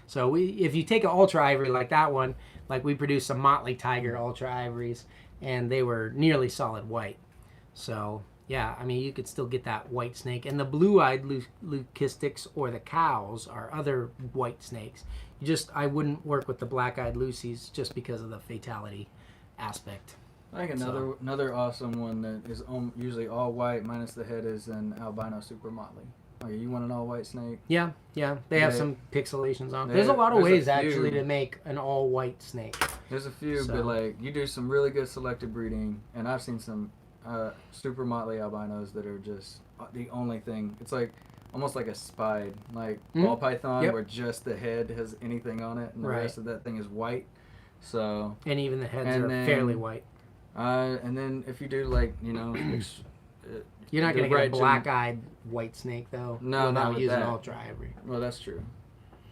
So if you take an Ultra Ivory like that one, like we produced some Motley Tiger Ultra Ivories, and they were nearly solid white. So yeah, I mean, you could still get that white snake. And the blue-eyed leucistics or the cows are other white snakes. I wouldn't work with the black-eyed Lucies just because of the fatality aspect. I think another awesome one that is usually all white minus the head is an albino super motley. Okay, you want an all white snake? Yeah, they have some pixelations on. There's a lot of ways actually to make an all white snake. There's a few, but like you do some really good selective breeding, and I've seen some super motley albinos that are just the only thing. It's like almost like a spide, like ball python, where just the head has anything on it, and the rest of that thing is white. So and even the heads are fairly white. And then if you do like you're not going to get a black-eyed white snake though. No, not using that. Ultra Ivory. Well, that's true.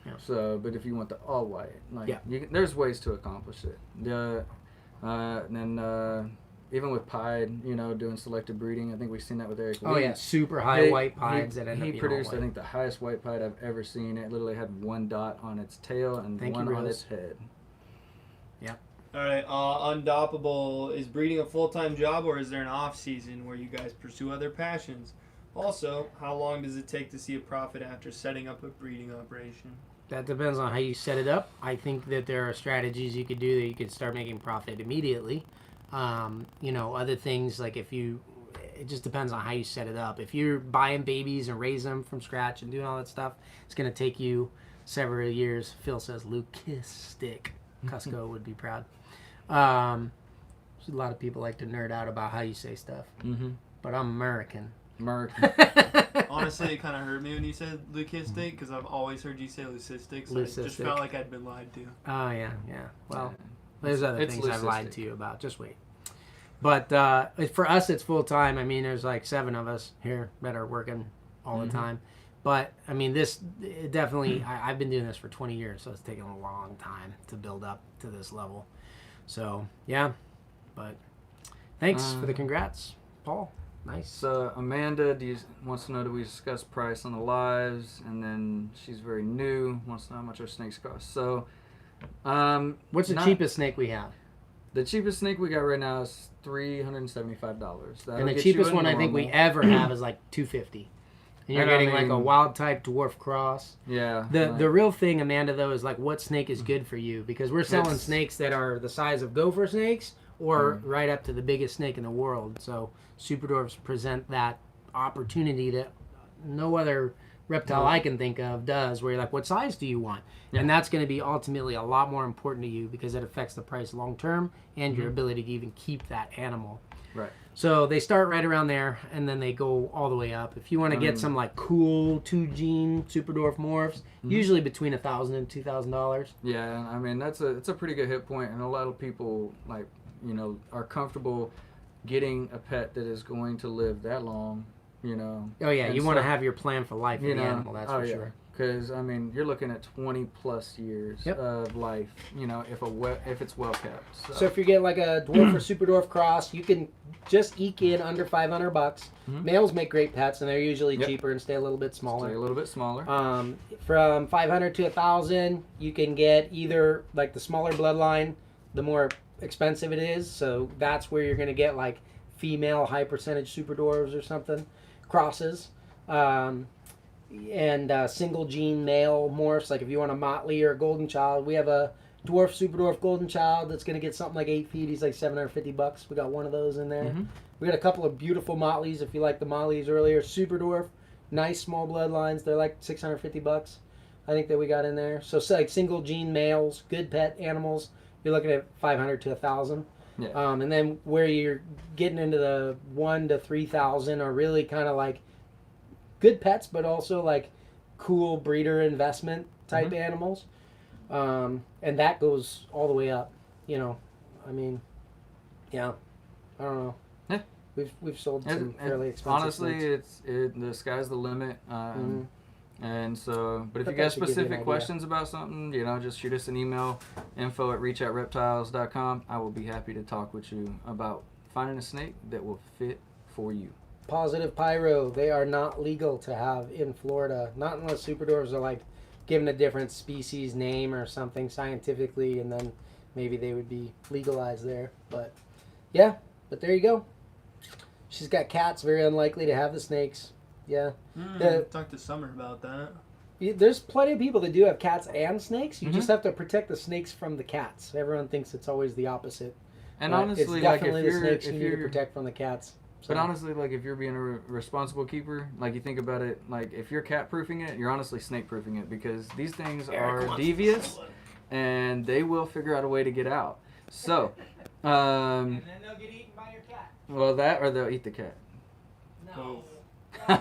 Yeah. So, but if you want the all white, like there's ways to accomplish it. And then even with pied, you know, doing selective breeding, I think we've seen that with Eric. Oh yeah, super high white pieds that end up being He produced, all white. I think, the highest white pied I've ever seen. It literally had one dot on its tail and one on its head. Yeah. All right, Undoppable, is breeding a full-time job or is there an off-season where you guys pursue other passions? Also, how long does it take to see a profit after setting up a breeding operation? That depends on how you set it up. I think that there are strategies you could do that you could start making profit immediately. You know, other things like it just depends on how you set it up. If you're buying babies and raising them from scratch and doing all that stuff, it's going to take you several years. Phil says leucistic. Cusco would be proud. A lot of people like to nerd out about how you say stuff, but I'm American. Honestly, it kind of hurt me when you said leucistic because I've always heard you say leucistic, so I just felt like I'd been lied to. Oh yeah. Well, there's other things I've lied to you about. Just wait. But for us, it's full time. I mean, there's like 7 of us here that are working all the time. But I mean, definitely. I've been doing this for 20 years, so it's taken a long time to build up to this level. So yeah, but thanks for the congrats, Paul. Nice. So Amanda wants to know, do we discuss price on the lives? And then she's very new, wants to know how much our snakes cost. So what's the cheapest snake we have? The cheapest snake we got right now is $375. And the cheapest one I think we ever have is like $250. And you're getting like a wild type dwarf cross. Yeah. The real thing, Amanda, though, is like what snake is good for you, because we're selling snakes that are the size of gopher snakes or right up to the biggest snake in the world. So super dwarfs present that opportunity that no other reptile I can think of does, where you're like, what size do you want? Yeah. And that's going to be ultimately a lot more important to you because it affects the price long term and your ability to even keep that animal. Right. So they start right around there, and then they go all the way up. If you want to get some like cool 2-gene super dwarf morphs, usually between $1,000 and $2,000. Yeah, I mean it's a pretty good hit point, and a lot of people are comfortable getting a pet that is going to live that long. Oh yeah, you want to have your plan for life in the animal. That's for sure. Because I mean, you're looking at 20+ years of life. If it's well kept. So if you get like a dwarf or super dwarf cross, you can just eke in under $500. Males make great pets, and they're usually cheaper and stay a little bit smaller. From $500 to $1,000, you can get either like the smaller bloodline, the more expensive it is. So that's where you're going to get like female high percentage super dwarves or something, crosses. And single gene male morphs, like if you want a motley or a golden child, we have a dwarf super dwarf golden child that's going to get something like 8 feet. He's like $750. We got one of those in there. We got a couple of beautiful motleys, if you like the motleys earlier. Super dwarf, nice small bloodlines, they're like $650 I think that we got in there. So like single gene males, good pet animals, you're looking at $500 to $1,000. Yeah. And then where you're getting into the $1,000 to $3,000 are really kind of like good pets, but also like cool breeder investment type animals. And that goes all the way up, I mean, yeah, I don't know. Yeah. We've sold some fairly expensive honestly, snakes. the sky's the limit. And so, but if But you that got should give you an specific idea. questions about something, you know, just shoot us an email, info@reachoutreptiles.com. I will be happy to talk with you about finding a snake that will fit for you. Positive pyro, they are not legal to have in Florida. Not unless super dwarves are like given a different species name or something scientifically, and then maybe they would be legalized there. But yeah, but there you go. She's got cats, very unlikely to have the snakes. Yeah. Talk to Summer about that. There's plenty of people that do have cats and snakes. You Mhm. just have to protect the snakes from the cats. Everyone thinks it's always the opposite. And But honestly, it's like definitely if the you're, snakes if you need to you're, protect from the cats. So. but honestly, like if you're being a responsible keeper, like you think about it, like if you're cat proofing it, you're honestly snake proofing it because these things are devious and they will figure out a way to get out. So, and then they'll get eaten by your cat. well, that or they'll eat the cat. No. A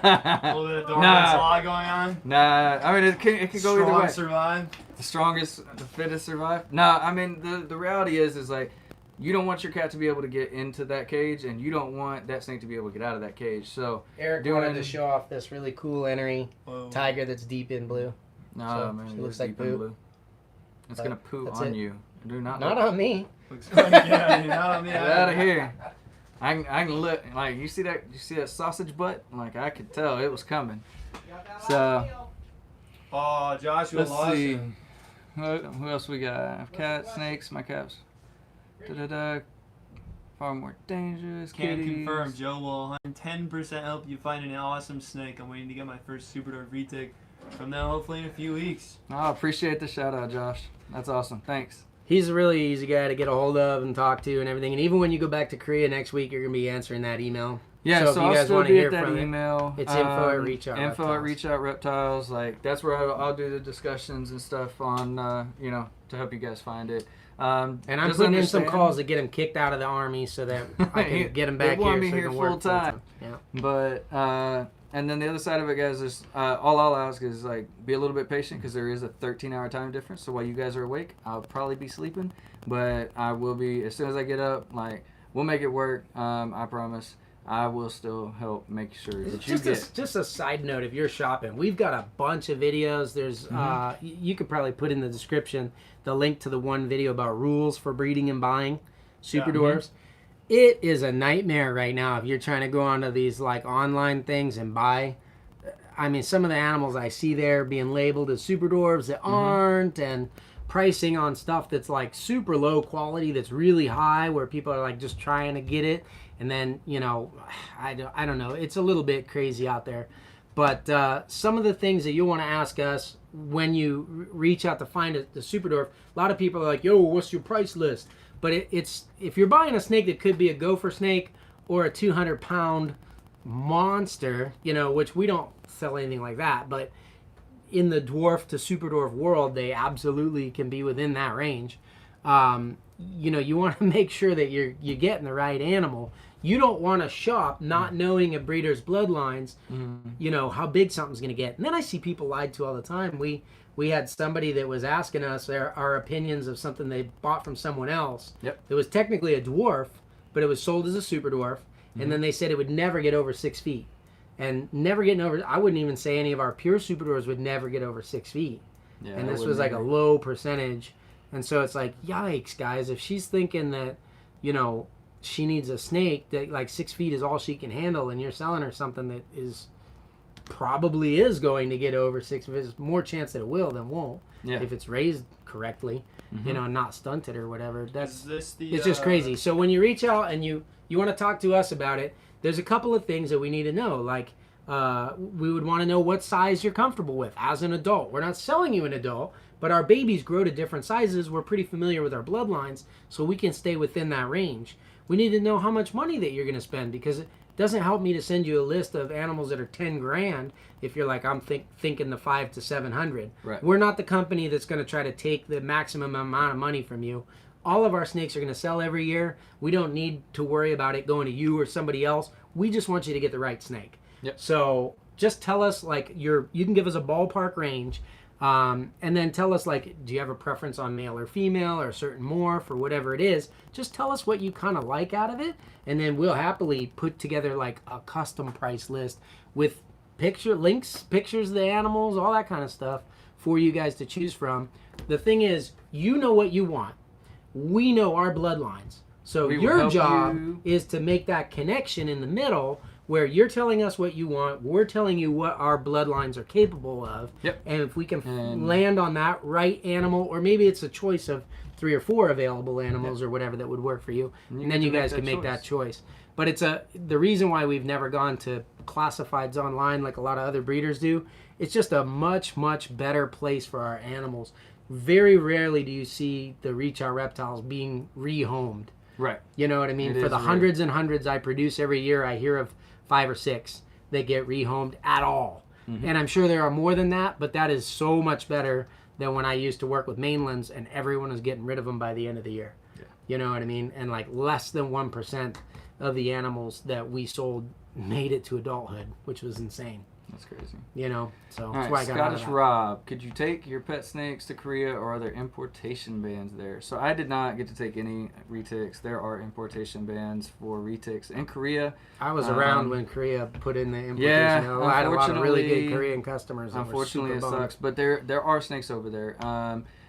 little bit of Dwarfs Nah. law going on. Nah, I mean it could go either Strong way. survive. The strongest, the fittest survive. No, I mean the reality is like you don't want your cat to be able to get into that cage, and you don't want that snake to be able to get out of that cage. So Eric wanted to show off this really cool entering Whoa. tiger that's deep in blue. no, So, man, it it looks looks like deep in poo. blue. It's But gonna poo that's on it. you. Do not Not look. on me. Looks like, yeah, you know, Get out of here. I can look like you see that sausage butt? Like I could tell it was coming. So Oh, Joshua let's see. Lawson. Who else we got? Cats, snakes, my cats. Far more dangerous. Can kitties. confirm, Joe will 110% help you find an awesome snake. I'm waiting to get my first Super Dwarf retake from now, hopefully in a few weeks. I appreciate the shout out, Josh. That's awesome. Thanks. He's a really easy guy to get a hold of and talk to and everything. And even when you go back to Korea next week, you're going to be answering that email. Yeah, So if so you I'll guys still wanna be hear at that from it, email. it's info at Reach Out Info at Reptiles. Reach Out Reptiles. Like that's where I'll do the discussions and stuff on, you know, to help you guys find it. And I'm just putting in some understand- calls to get him kicked out of the army so that I can get him back They want here me so he here can work full time. Yeah. But and then the other side of it, guys, is all I'll ask is like be a little bit patient because there is a 13-hour time difference. So while you guys are awake, I'll probably be sleeping, but I will be as soon as I get up. Like we'll make it work. I promise. I will still help make sure that you get. Just a side note, if you're shopping, we've got a bunch of videos. There's you could probably put in the description the link to the one video about rules for breeding and buying super dwarfs. It is a nightmare right now if you're trying to go onto these like online things and buy. I mean, some of the animals I see there being labeled as super dwarfs that aren't, and pricing on stuff that's like super low quality that's really high where people are like just trying to get it. And then, you know, I don't know. It's a little bit crazy out there. But some of the things that you'll want to ask us when you reach out to find the super dwarf, a lot of people are like, yo, what's your price list? But it's if you're buying a snake that could be a gopher snake or a 200-pound monster, you know, which we don't sell anything like that. But in the dwarf to super dwarf world, they absolutely can be within that range. You know, you want to make sure that you're getting the right animal. You don't want to shop not knowing a breeder's bloodlines, you know, how big something's going to get. And then I see people lied to all the time. We had somebody that was asking us our opinions of something they bought from someone else. Yep. It was technically a dwarf, but it was sold as a super dwarf. And then they said it would never get over 6 feet. And never getting over, I wouldn't even say any of our pure super dwarfs would never get over 6 feet. Yeah, And I this wouldn't was like either. a low percentage. And so it's like, yikes, guys, if she's thinking that, you know, she needs a snake that like 6 feet is all she can handle, and you're selling her something that is probably is going to get over 6 feet, there's more chance that it will than won't if it's raised correctly, you know, not stunted or whatever. That's Is this the, it's just crazy. So when you reach out and you want to talk to us about it, there's a couple of things that we need to know. Like we would want to know what size you're comfortable with as an adult. We're not selling you an adult, but our babies grow to different sizes. We're pretty familiar with our bloodlines, so we can stay within that range. We need to know how much money that you're going to spend, because it doesn't help me to send you a list of animals that are 10 grand if you're like, I'm thinking the 500 to 700. Right. We're not the company that's going to try to take the maximum amount of money from you. All of our snakes are going to sell every year. We don't need to worry about it going to you or somebody else. We just want you to get the right snake. Yep. So just tell us, like, you can give us a ballpark range. And then tell us, like, do you have a preference on male or female or a certain morph or whatever it is? Just tell us what you kind of like out of it, and then we'll happily put together like a custom price list with pictures of the animals, all that kind of stuff for you guys to choose from. The thing is, you know what you want. We know our bloodlines. So your job is to make that connection in the middle where you're telling us what you want, we're telling you what our bloodlines are capable of. Yep. And if we can land on that right animal, or maybe it's a choice of 3 or 4 available animals or whatever that would work for you, and then you guys can make that choice. But it's the reason why we've never gone to classifieds online like a lot of other breeders do. It's just a much, much better place for our animals. Very rarely do you see the Out Reptiles being rehomed. Right. You know what I mean? For the hundreds and hundreds I produce every year, I hear of 5 or 6 that get rehomed at all. And I'm sure there are more than that, but that is so much better than when I used to work with mainlands and everyone was getting rid of them by the end of the year. Yeah. You know what I mean? And like less than 1% of the animals that we sold made it to adulthood, which was insane. That's crazy. You know, so All that's right, why I got out of Scottish that. Rob, could you take your pet snakes to Korea, or are there importation bans there? So I did not get to take any retics. There are importation bans for retics in Korea. I was around when Korea put in the importation. Yeah, I had a lot of really good unfortunately- Korean customers. That Unfortunately, were it super bummed. sucks, but there are snakes over there,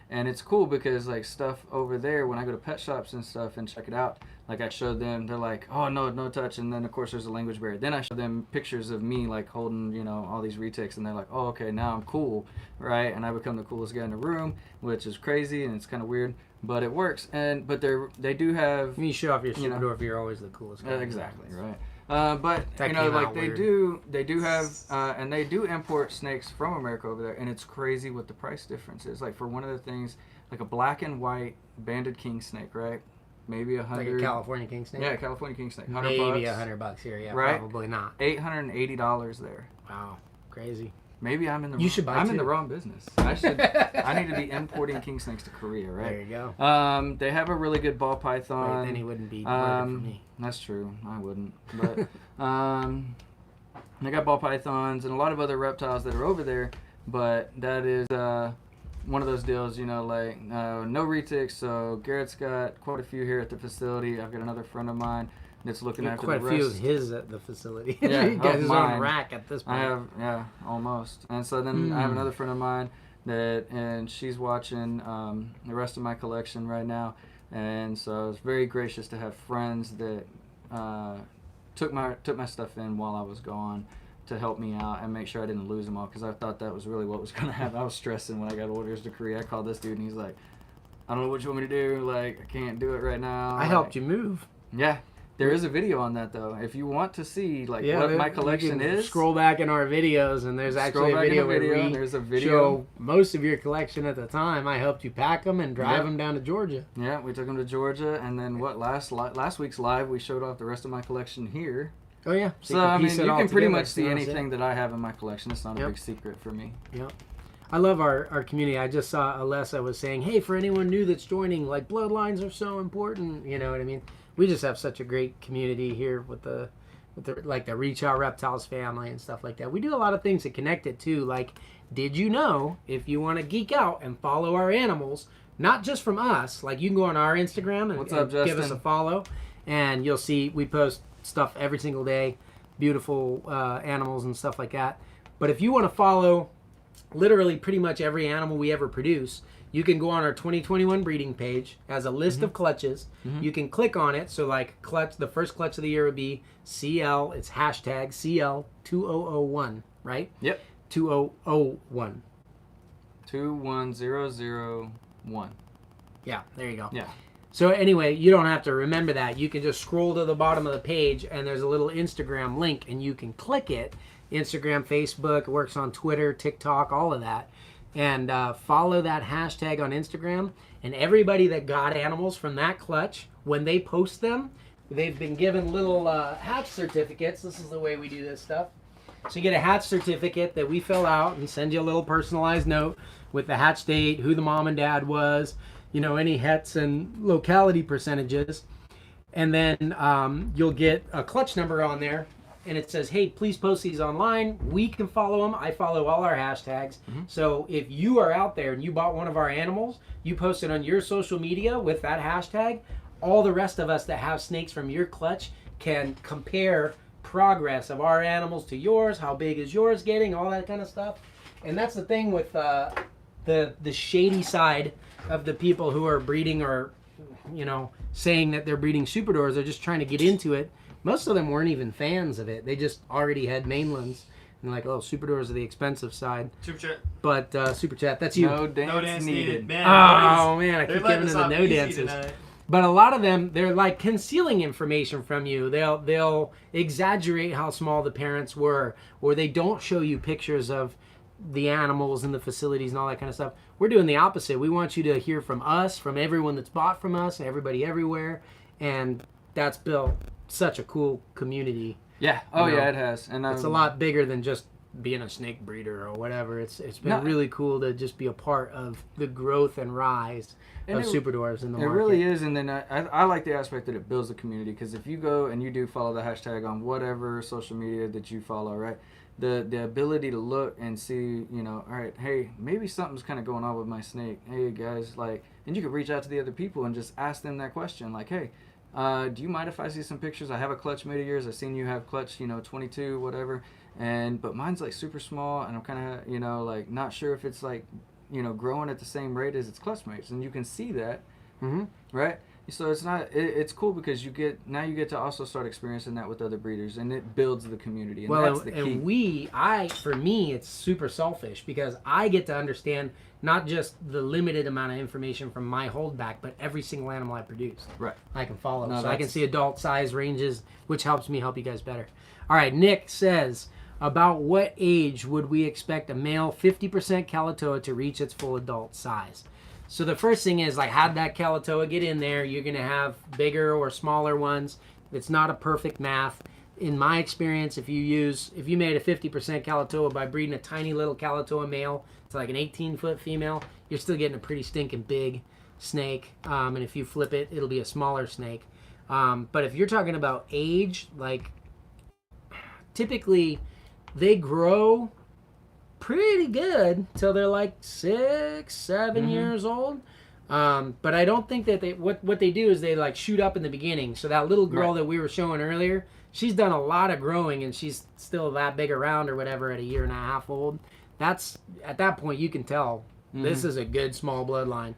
and it's cool because like stuff over there. When I go to pet shops and stuff and check it out, like I showed them, they're like, "Oh no touch," and then of course there's a language barrier. Then I show them pictures of me like holding, you know, all these retics, and they're like, "Oh, okay, now I'm cool, right?" And I become the coolest guy in the room, which is crazy and it's kind of weird, but it works. But they do have. When you show off your You know. super dwarf, you're always the coolest guy. Exactly, right. But That you know, came like out they weird. do have, and they do import snakes from America over there, and it's crazy what the price difference is. Like for one of the things, like a black and white banded king snake, right? Maybe Like a 100. California king snake? Yeah, California king snake. Maybe $100. $100 here, yeah. Right? Probably not. $880 there. Wow, crazy. Maybe I'm in the. You should buy I'm two. in the wrong business. I should. I need to be importing king snakes to Korea, right? There you go. They have a really good ball python. Right, then he wouldn't be working for me. That's true. I wouldn't. But they got ball pythons and a lot of other reptiles that are over there. But that is one of those deals, you know, like no retics. So Garrett's got quite a few here at the facility. I've got another friend of mine that's looking You have after quite the a few rest. of his at the facility. Yeah, He got of his mine. own rack at this point. I have, yeah, almost. And so then I have another friend of mine and she's watching the rest of my collection right now. And so I was very gracious to have friends that took my stuff in while I was gone to help me out and make sure I didn't lose them all, because I thought that was really what was going to happen. I was stressing when I got orders to Korea. I called this dude and he's like, "I don't know what you want me to do. Like, I can't do it right now." I helped you move. Yeah. There is a video on that though. If you want to see like what my collection you can is, scroll back in our videos, and there's actually a back in video the where video, we there's a video. show most of your collection at the time. I helped you pack them and drive Yep. them down to Georgia. Yeah, we took them to Georgia, and then last week's live we showed off the rest of my collection here. Oh yeah. So I mean, you can pretty much see anything. anything that I have in my collection. It's not a Yep. big secret for me. Yep. I love our community. I just saw Alessa was saying, hey, for anyone new that's joining, like bloodlines are so important. You know what I mean? We just have such a great community here with the like the Out Reptiles family and stuff like that. We do a lot of things that connect it too. Like, did you know if you want to geek out and follow our animals, not just from us, like you can go on our Instagram and, What's up, and give us Justin? a follow, and you'll see we post stuff every single day, beautiful animals and stuff like that. But if you want to follow literally pretty much every animal we ever produce, you can go on our 2021 breeding page as a list of clutches. You can click on it. So like clutch, the first clutch of the year would be CL. It's hashtag CL2001, right? Yep. 2001. 21001. Yeah, there you go. Yeah. So anyway, you don't have to remember that. You can just scroll to the bottom of the page, and there's a little Instagram link, and you can click it. Instagram, Facebook, it works on Twitter, TikTok, all of that. And follow that hashtag on Instagram. And everybody that got animals from that clutch, when they post them, they've been given little hatch certificates. This is the way we do this stuff. So you get a hatch certificate that we fill out and send you a little personalized note with the hatch date, who the mom and dad was, you know, any hets and locality percentages. And then you'll get a clutch number on there. and it says, hey, please post these online. We can follow them. I follow all our hashtags. So if you are out there and you bought one of our animals, you post it on your social media with that hashtag, all the rest of us that have snakes from your clutch can compare progress of our animals to yours, how big is yours getting, all that kind of stuff. And that's the thing with the shady side of the people who are breeding or, you know, saying that they're breeding super dwarfs. They're just trying to get into it. Most of them weren't even fans of it. They just already had mainlands. And like, oh, super dwarfs are the expensive side. Super chat. But super chat, that's you. No dance needed. Man, Oh man, I they're keep letting giving us them the off no easy dances. tonight. But a lot of them, they're like concealing information from you. They'll exaggerate how small the parents were, or they don't show you pictures of the animals and the facilities and all that kind of stuff. We're doing the opposite. We want you to hear from us, from everyone that's bought from us, and everybody everywhere, and that's built such a cool community. Yeah. Oh You know, yeah, it has. And It's a lot bigger than just being a snake breeder or whatever. It's been really cool to just be a part of the growth and rise of super dwarfs in the market. It really is, and then I like the aspect that it builds the community, because if you go and you do follow the hashtag on whatever social media that you follow, right, the ability to look and see, you know, all right, hey, maybe something's kind of going on with my snake. Hey guys, like, and you could reach out to the other people and just ask them that question, like, hey, do you mind if I see some pictures? I have a clutch mate of yours. I've seen you have clutch, 22, whatever, but mine's like super small, and I'm kind of, like not sure if it's like, growing at the same rate as its clutch mates, and you can see that, right? So it's cool because you get to also start experiencing that with other breeders, and it builds the community, and that's the key. And for me, it's super selfish because I get to understand not just the limited amount of information from my holdback, but every single animal I produce. Right. I can follow. No, so I can see adult size ranges, which helps me help you guys better. All right, Nick says, about what age would we expect a male 50% Calistoa to reach its full adult size? So the first thing is, like, how'd that Calistoa get in there? You're going to have bigger or smaller ones. It's not a perfect math. In my experience, if you made a 50% Calistoa by breeding a tiny little Calistoa male to like an 18-foot female, you're still getting a pretty stinking big snake. And if you flip it, it'll be a smaller snake. But if you're talking about age, like, typically they grow pretty good till they're like 6, 7 years old. But I don't think that what they do is they like shoot up in the beginning. So that little girl that we were showing earlier, she's done a lot of growing, and she's still that big around or whatever at a year and a half old. That's at that point you can tell this is a good small bloodline.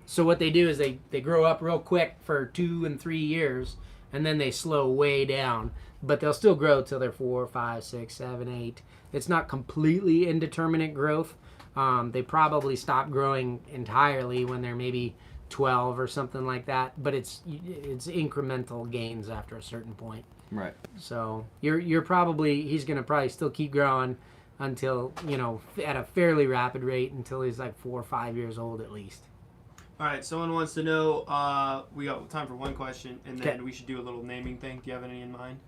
So what they do is they grow up real quick for 2 and 3 years, and then they slow way down. But they'll still grow till they're 4, 5, 6, 7, 8. It's not completely indeterminate growth. They probably stop growing entirely when they're maybe 12 or something like that. But it's incremental gains after a certain point. Right. So he's gonna probably still keep growing until, at a fairly rapid rate until he's like 4 or 5 years old at least. All right, someone wants to know, we got time for one question, and then we should do a little naming thing. Do you have any in mind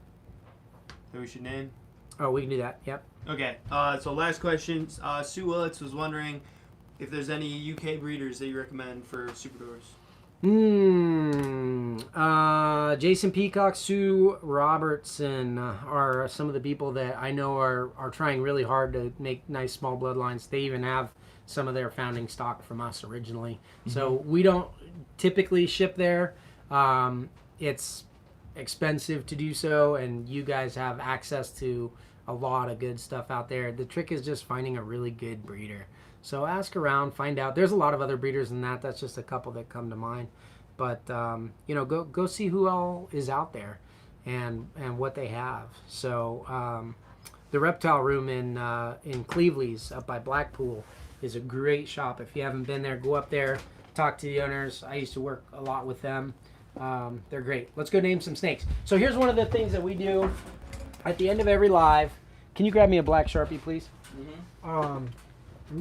that we should name? Oh, we can do that. Yep. Okay. So last question. Sue Willits was wondering if there's any UK breeders that you recommend for super dwarfs. Jason Peacock, Sue Robertson are some of the people that I know are trying really hard to make nice small bloodlines. They even have some of their founding stock from us originally. So we don't typically ship there. It's expensive to do so, and you guys have access to a lot of good stuff out there. The trick is just finding a really good breeder. So ask around, find out. There's a lot of other breeders than that. That's just a couple that come to mind. But go see who all is out there and what they have. So the Reptile Room in Cleveland's up by Blackpool is a great shop. If you haven't been there, go up there, talk to the owners. I used to work a lot with them. They're great. Let's go name some snakes. So here's one of the things that we do at the end of every live. Can you grab me a black Sharpie, please?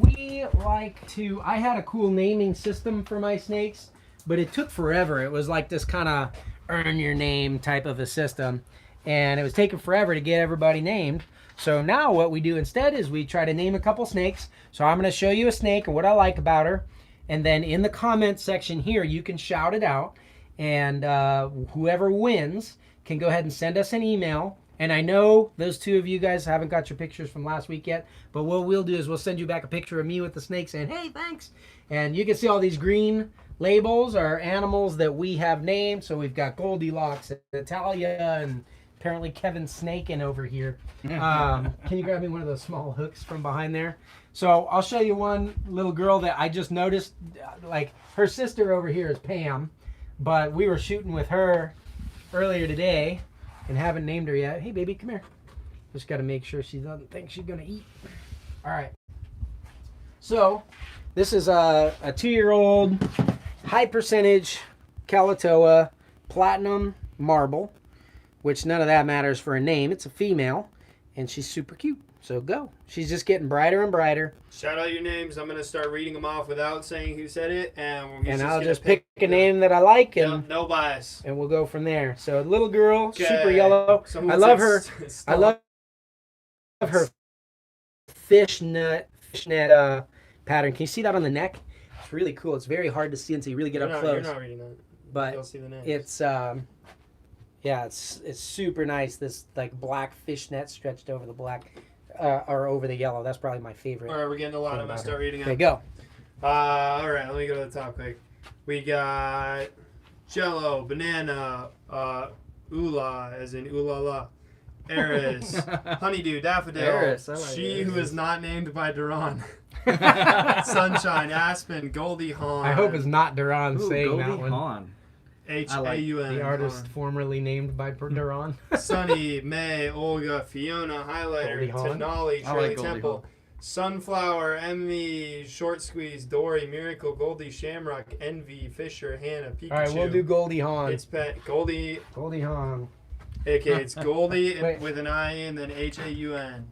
We like to, I had a cool naming system for my snakes, but it took forever. It was like this kind of earn your name type of a system, and it was taking forever to get everybody named. So now what we do instead is we try to name a couple snakes. So I'm going to show you a snake and what I like about her, and then in the comments section here you can shout it out, and whoever wins can go ahead and send us an email And I know those two of you guys haven't got your pictures from last week yet, but what we'll do is we'll send you back a picture of me with the snake saying, hey, thanks. And you can see all these green labels are animals that we have named. So we've got Goldilocks and Natalia and apparently Kevin Snakin over here. Can you grab me one of those small hooks from behind there? So I'll show you one little girl that I just noticed. Like, her sister over here is Pam, but we were shooting with her earlier today and haven't named her yet. Hey, baby, come here. Just got to make sure she doesn't think she's going to eat. All right. So this is a 2-year-old high percentage Kalatoa platinum marble, which none of that matters for a name. It's a female, and she's super cute. So go. She's just getting brighter and brighter. Shout out your names. I'm going to start reading them off without saying who said it. And I'll just pick a name that I like. And no bias. And we'll go from there. So little girl, Okay. super yellow. Someone I love said her. stop. I love her fishnet pattern. Can you see that on the neck? It's really cool. It's very hard to see until you really get up close. You're not reading that. But You'll see the names. it's yeah, it's super nice. This like black fishnet stretched over the black or over the yellow. That's probably my favorite. All right, we're getting a lot. I'm going to start reading Okay, it. go. All right, let me go to the top quick. We got Jello, Banana, Ula, as in Ooh La La, Eris, Honeydew, Daffodil, Eris, I like she Eris. who is not named by Duran, Sunshine, Aspen, Goldie Hawn. I hope it's not Duran Ooh, saying Goldie that one. Hawn. H-A-U-N. The artist formerly named by Duran. Sunny, May, Olga, Fiona, Highlighter, Goldie Hawn. Tenali, I Shirley like Goldie Temple, Hawn. Sunflower, Emmy, Short Squeeze, Dory, Miracle, Goldie, Shamrock, Envy, Fisher, Hannah, Pikachu. All right, we'll do Goldie Hawn. It's Goldie. Goldie Hawn. Okay, it's Goldie Wait. with an I and then H-A-U-N.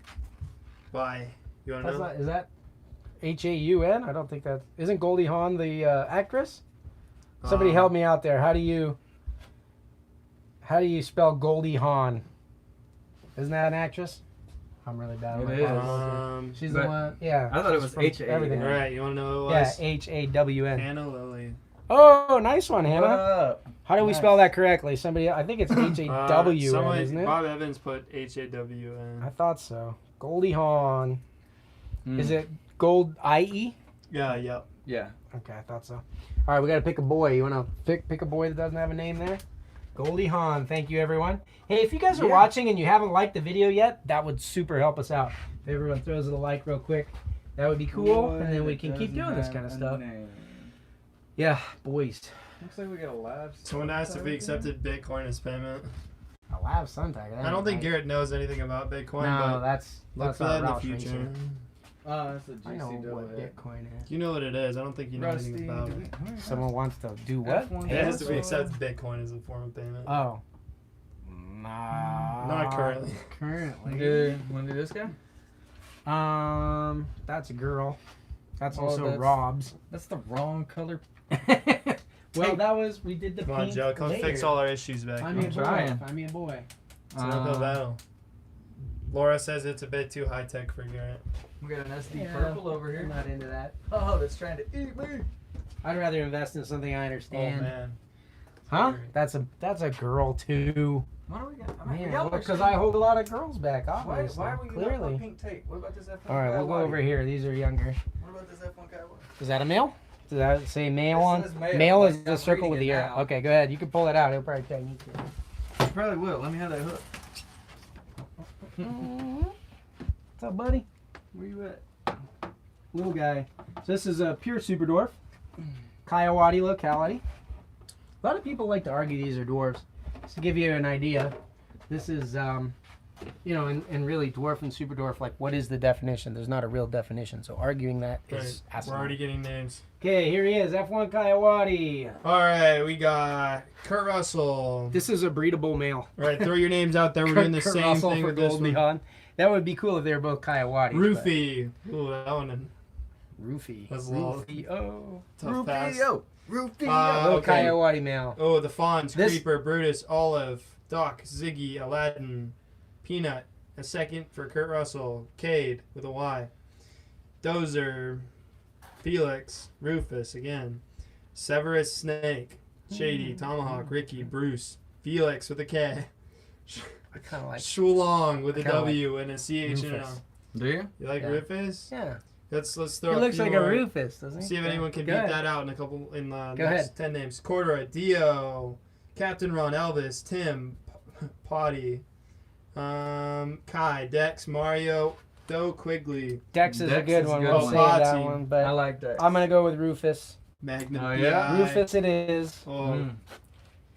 Why? You want to That's know? not, is that H-A-U-N? I don't think that... Isn't Goldie Hawn the actress? Somebody help me out there. How do you spell Goldie Hawn? Isn't that an actress? I'm really bad. It with is. my She's the But one. Yeah. I thought it she's was from H-A-N. everything. All right, you want to know who it Yeah, was? H-A-W-N. Hannah Lily. Oh, nice one, What Hannah. up? How do we Nice. spell that correctly? Somebody, I think it's H-A-W-N, Someone- isn't it? Bob Evans put H-A-W-N. I thought so. Goldie Hawn. Mm. Is it Gold I-E? Yeah, yep. Yeah. Okay, I thought so. All right, we got to pick a boy. You want to pick a boy that doesn't have a name there? Goldie Hawn. Thank you, everyone. Hey, if you guys are watching and you haven't liked the video yet, that would super help us out. If everyone throws it a like real quick, that would be cool, and then we can keep doing this kind of stuff. Yeah, boys. Looks like we got a live. Someone asked if we accepted Bitcoin as payment. A lab sometime. I don't think Garrett knows anything about Bitcoin, No, but that's look for that in the future. Oh, that's a I know what GCW. Bitcoin is. You know what it is. I don't think you know Rusty. anything about it. Someone wants to do what? F1 It has to be console. accepted Bitcoin as a form of payment. Oh. Nah. Not currently. Currently. Want to do this guy? That's a girl. That's Oh, also that's- Rob's. That's the wrong color. Well, that was, we did the Come on, pink Joe. Come later. fix all our issues back. Find me a I'm boy. trying. Find me a boy. It's an uphill battle. Laura says it's a bit too high tech for Garrett. We got an SD Yeah, purple over I'm here. not into that. Oh, that's trying to eat me. I'd rather invest in something I Oh understand. man. Huh? That's a girl too. What do we got? Man, because I hold a lot of girls back, Why obviously. are we clearly. not pink tape? What about this F1 All right, we'll go over here. These are younger. What about this F1 Cowboy? Is that a male? Does that say male It on? says male, Male like, is I'm the circle reading with the it arrow. now. Okay, go ahead. You can pull it out. It'll probably tell you to. You probably will. Let me have that hook. What's up, buddy? Where you at? Little guy. So this is a pure super dwarf. Kayawati locality. A lot of people like to argue these are dwarfs. Just to give you an idea, this is, you know, and really dwarf and super dwarf, like what is the definition? There's not a real definition. So arguing that is Right. We're asinine. already getting names. Okay, here he is, F1 Kayawati. All right, we got Kurt Russell. This is a breedable male. All right, throw your names out there. We're doing the Kurt same Russell thing for with this Goldie one. Hawn. That would be cool if they were both Kayawati. Roofy. Ooh, that one. Roofy. That's a little Roofy. Oh. tough pass. Rufio. Rufio. Little Okay. Kayawati male. Oh, the Fawns, This- Creeper, Brutus, Olive, Doc, Ziggy, Aladdin, Peanut. A second for Kurt Russell. Cade with a Y. Dozer, Felix, Rufus again. Severus Snake, Shady, Tomahawk, Ricky, Bruce, Felix with a K. I kind of like. Shulong with a I kinda W and a CH in it. Rufus. Do you? You like Yeah. Rufus? Yeah. Let's He throw. looks few like a more. Rufus, doesn't he? See if anyone can Go beat ahead. that out in a couple Go next ahead. 10 names. Corduroy, Dio, Captain Ron, Elvis, Tim, Potty, Kai, Dex, Mario, Do Quigley, Dex is a Dex good is a one. good We'll one. save that Potty. one, but I like that. I'm gonna go with Rufus. Magnum Oh, yeah? PI, Rufus it is. Oh, Mm.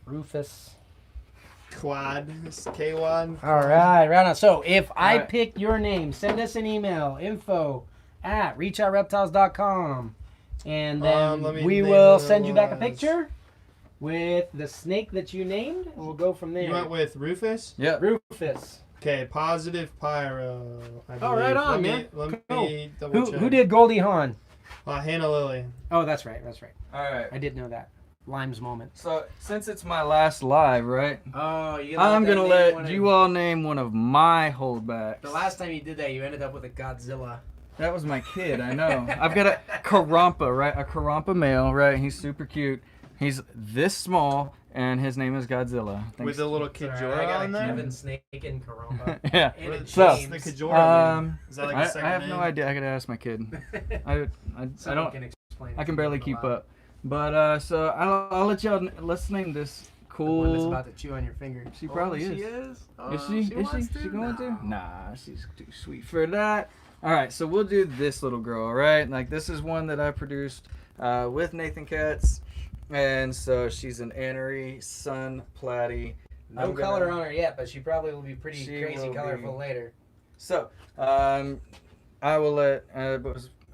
Rufus. Quad, K1. All right, round up. So if I right. pick your name, send us an email, info@reachoutreptiles.com, and then let me we name will what it send you back a was. picture with the snake that you named, and we'll go from there. You went with Rufus? Yep. Rufus. Okay, positive Pyro. I Oh, right believe. on, let man. Me, let Cool. me double check. Who did Goldie Hawn? Hannah Lily. Oh, that's right. That's right. All right. I did know that. Lime's moment. So since it's my last live, right? Oh, I'm gonna let you all name one of my holdbacks. The last time you did that, you ended up with a Godzilla. That was my kid, I know. I've got a Karompa, right? A Karompa male, right? He's super cute. He's this small, and his name is Godzilla. With a little Sorry, I Kajora got a on there? Kevin Snake and Karompa. Yeah. And a So, What's the James. Kajora mean? Is that like a I second have name? no idea. I gotta ask my kid. I Someone don't. can explain it I to can me barely in the keep lab. up. But so I'll let y'all. Let's name this The one that's cool. about to chew on your finger. She probably She is. is? Oh, Is she? Is wants she? She going to? No. Nah, she's too sweet for that. All right, so we'll do this little girl. All right, like this is one that I produced with Nathan Katz, and so she's an Anery Sun Platy. No I'm color gonna- on her yet, but she probably will be pretty She crazy will colorful be. later. So I will let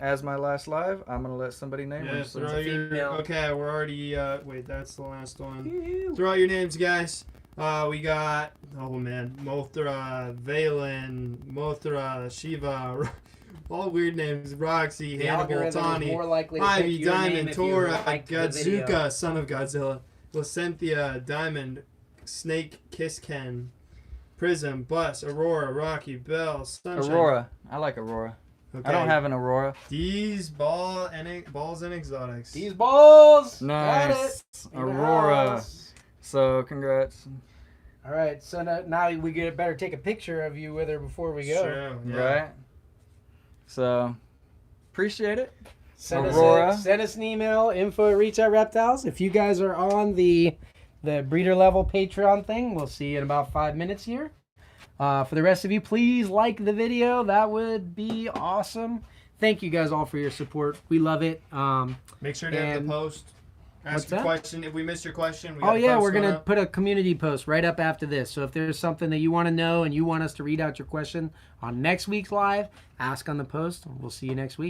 as my last live. I'm gonna let somebody name her. Yeah, So- throw a your, female. okay, we're already, wait, that's the last one. Throw out your names, guys. We got, oh man, Mothra, Valen, Mothra, Shiva, all weird names. Roxy, The Hannibal, algorithm is Tawny, more likely to pick Ivy, your name Diamond, if you Tora, liked the video. Gadzuka, son of Godzilla, Lacynthia, Diamond, Snake, Kissken, Prism, Bus, Aurora, Rocky, Bell, Sunshine. Aurora. I like Aurora. Okay. I don't have an Aurora. These balls and exotics. These balls! Nice. Got it! In the Aurora. house. So congrats. All right, so now we better take a picture of you with her before we go. Sure, yeah. Right? So, appreciate it. Send Aurora. send us an email, info@reachoutreptiles. If you guys are on the breeder level Patreon thing, we'll see you in about 5 minutes here. For the rest of you, please like the video. That would be awesome. Thank you guys all for your support. We love it. Make sure to have And- the post. What's Ask a that? question. If we missed your question, we got Oh a yeah, post we're going gonna up. put a community post right up after this. So if there's something that you want to know and you want us to read out your question on next week's live, ask on the post. We'll see you next week.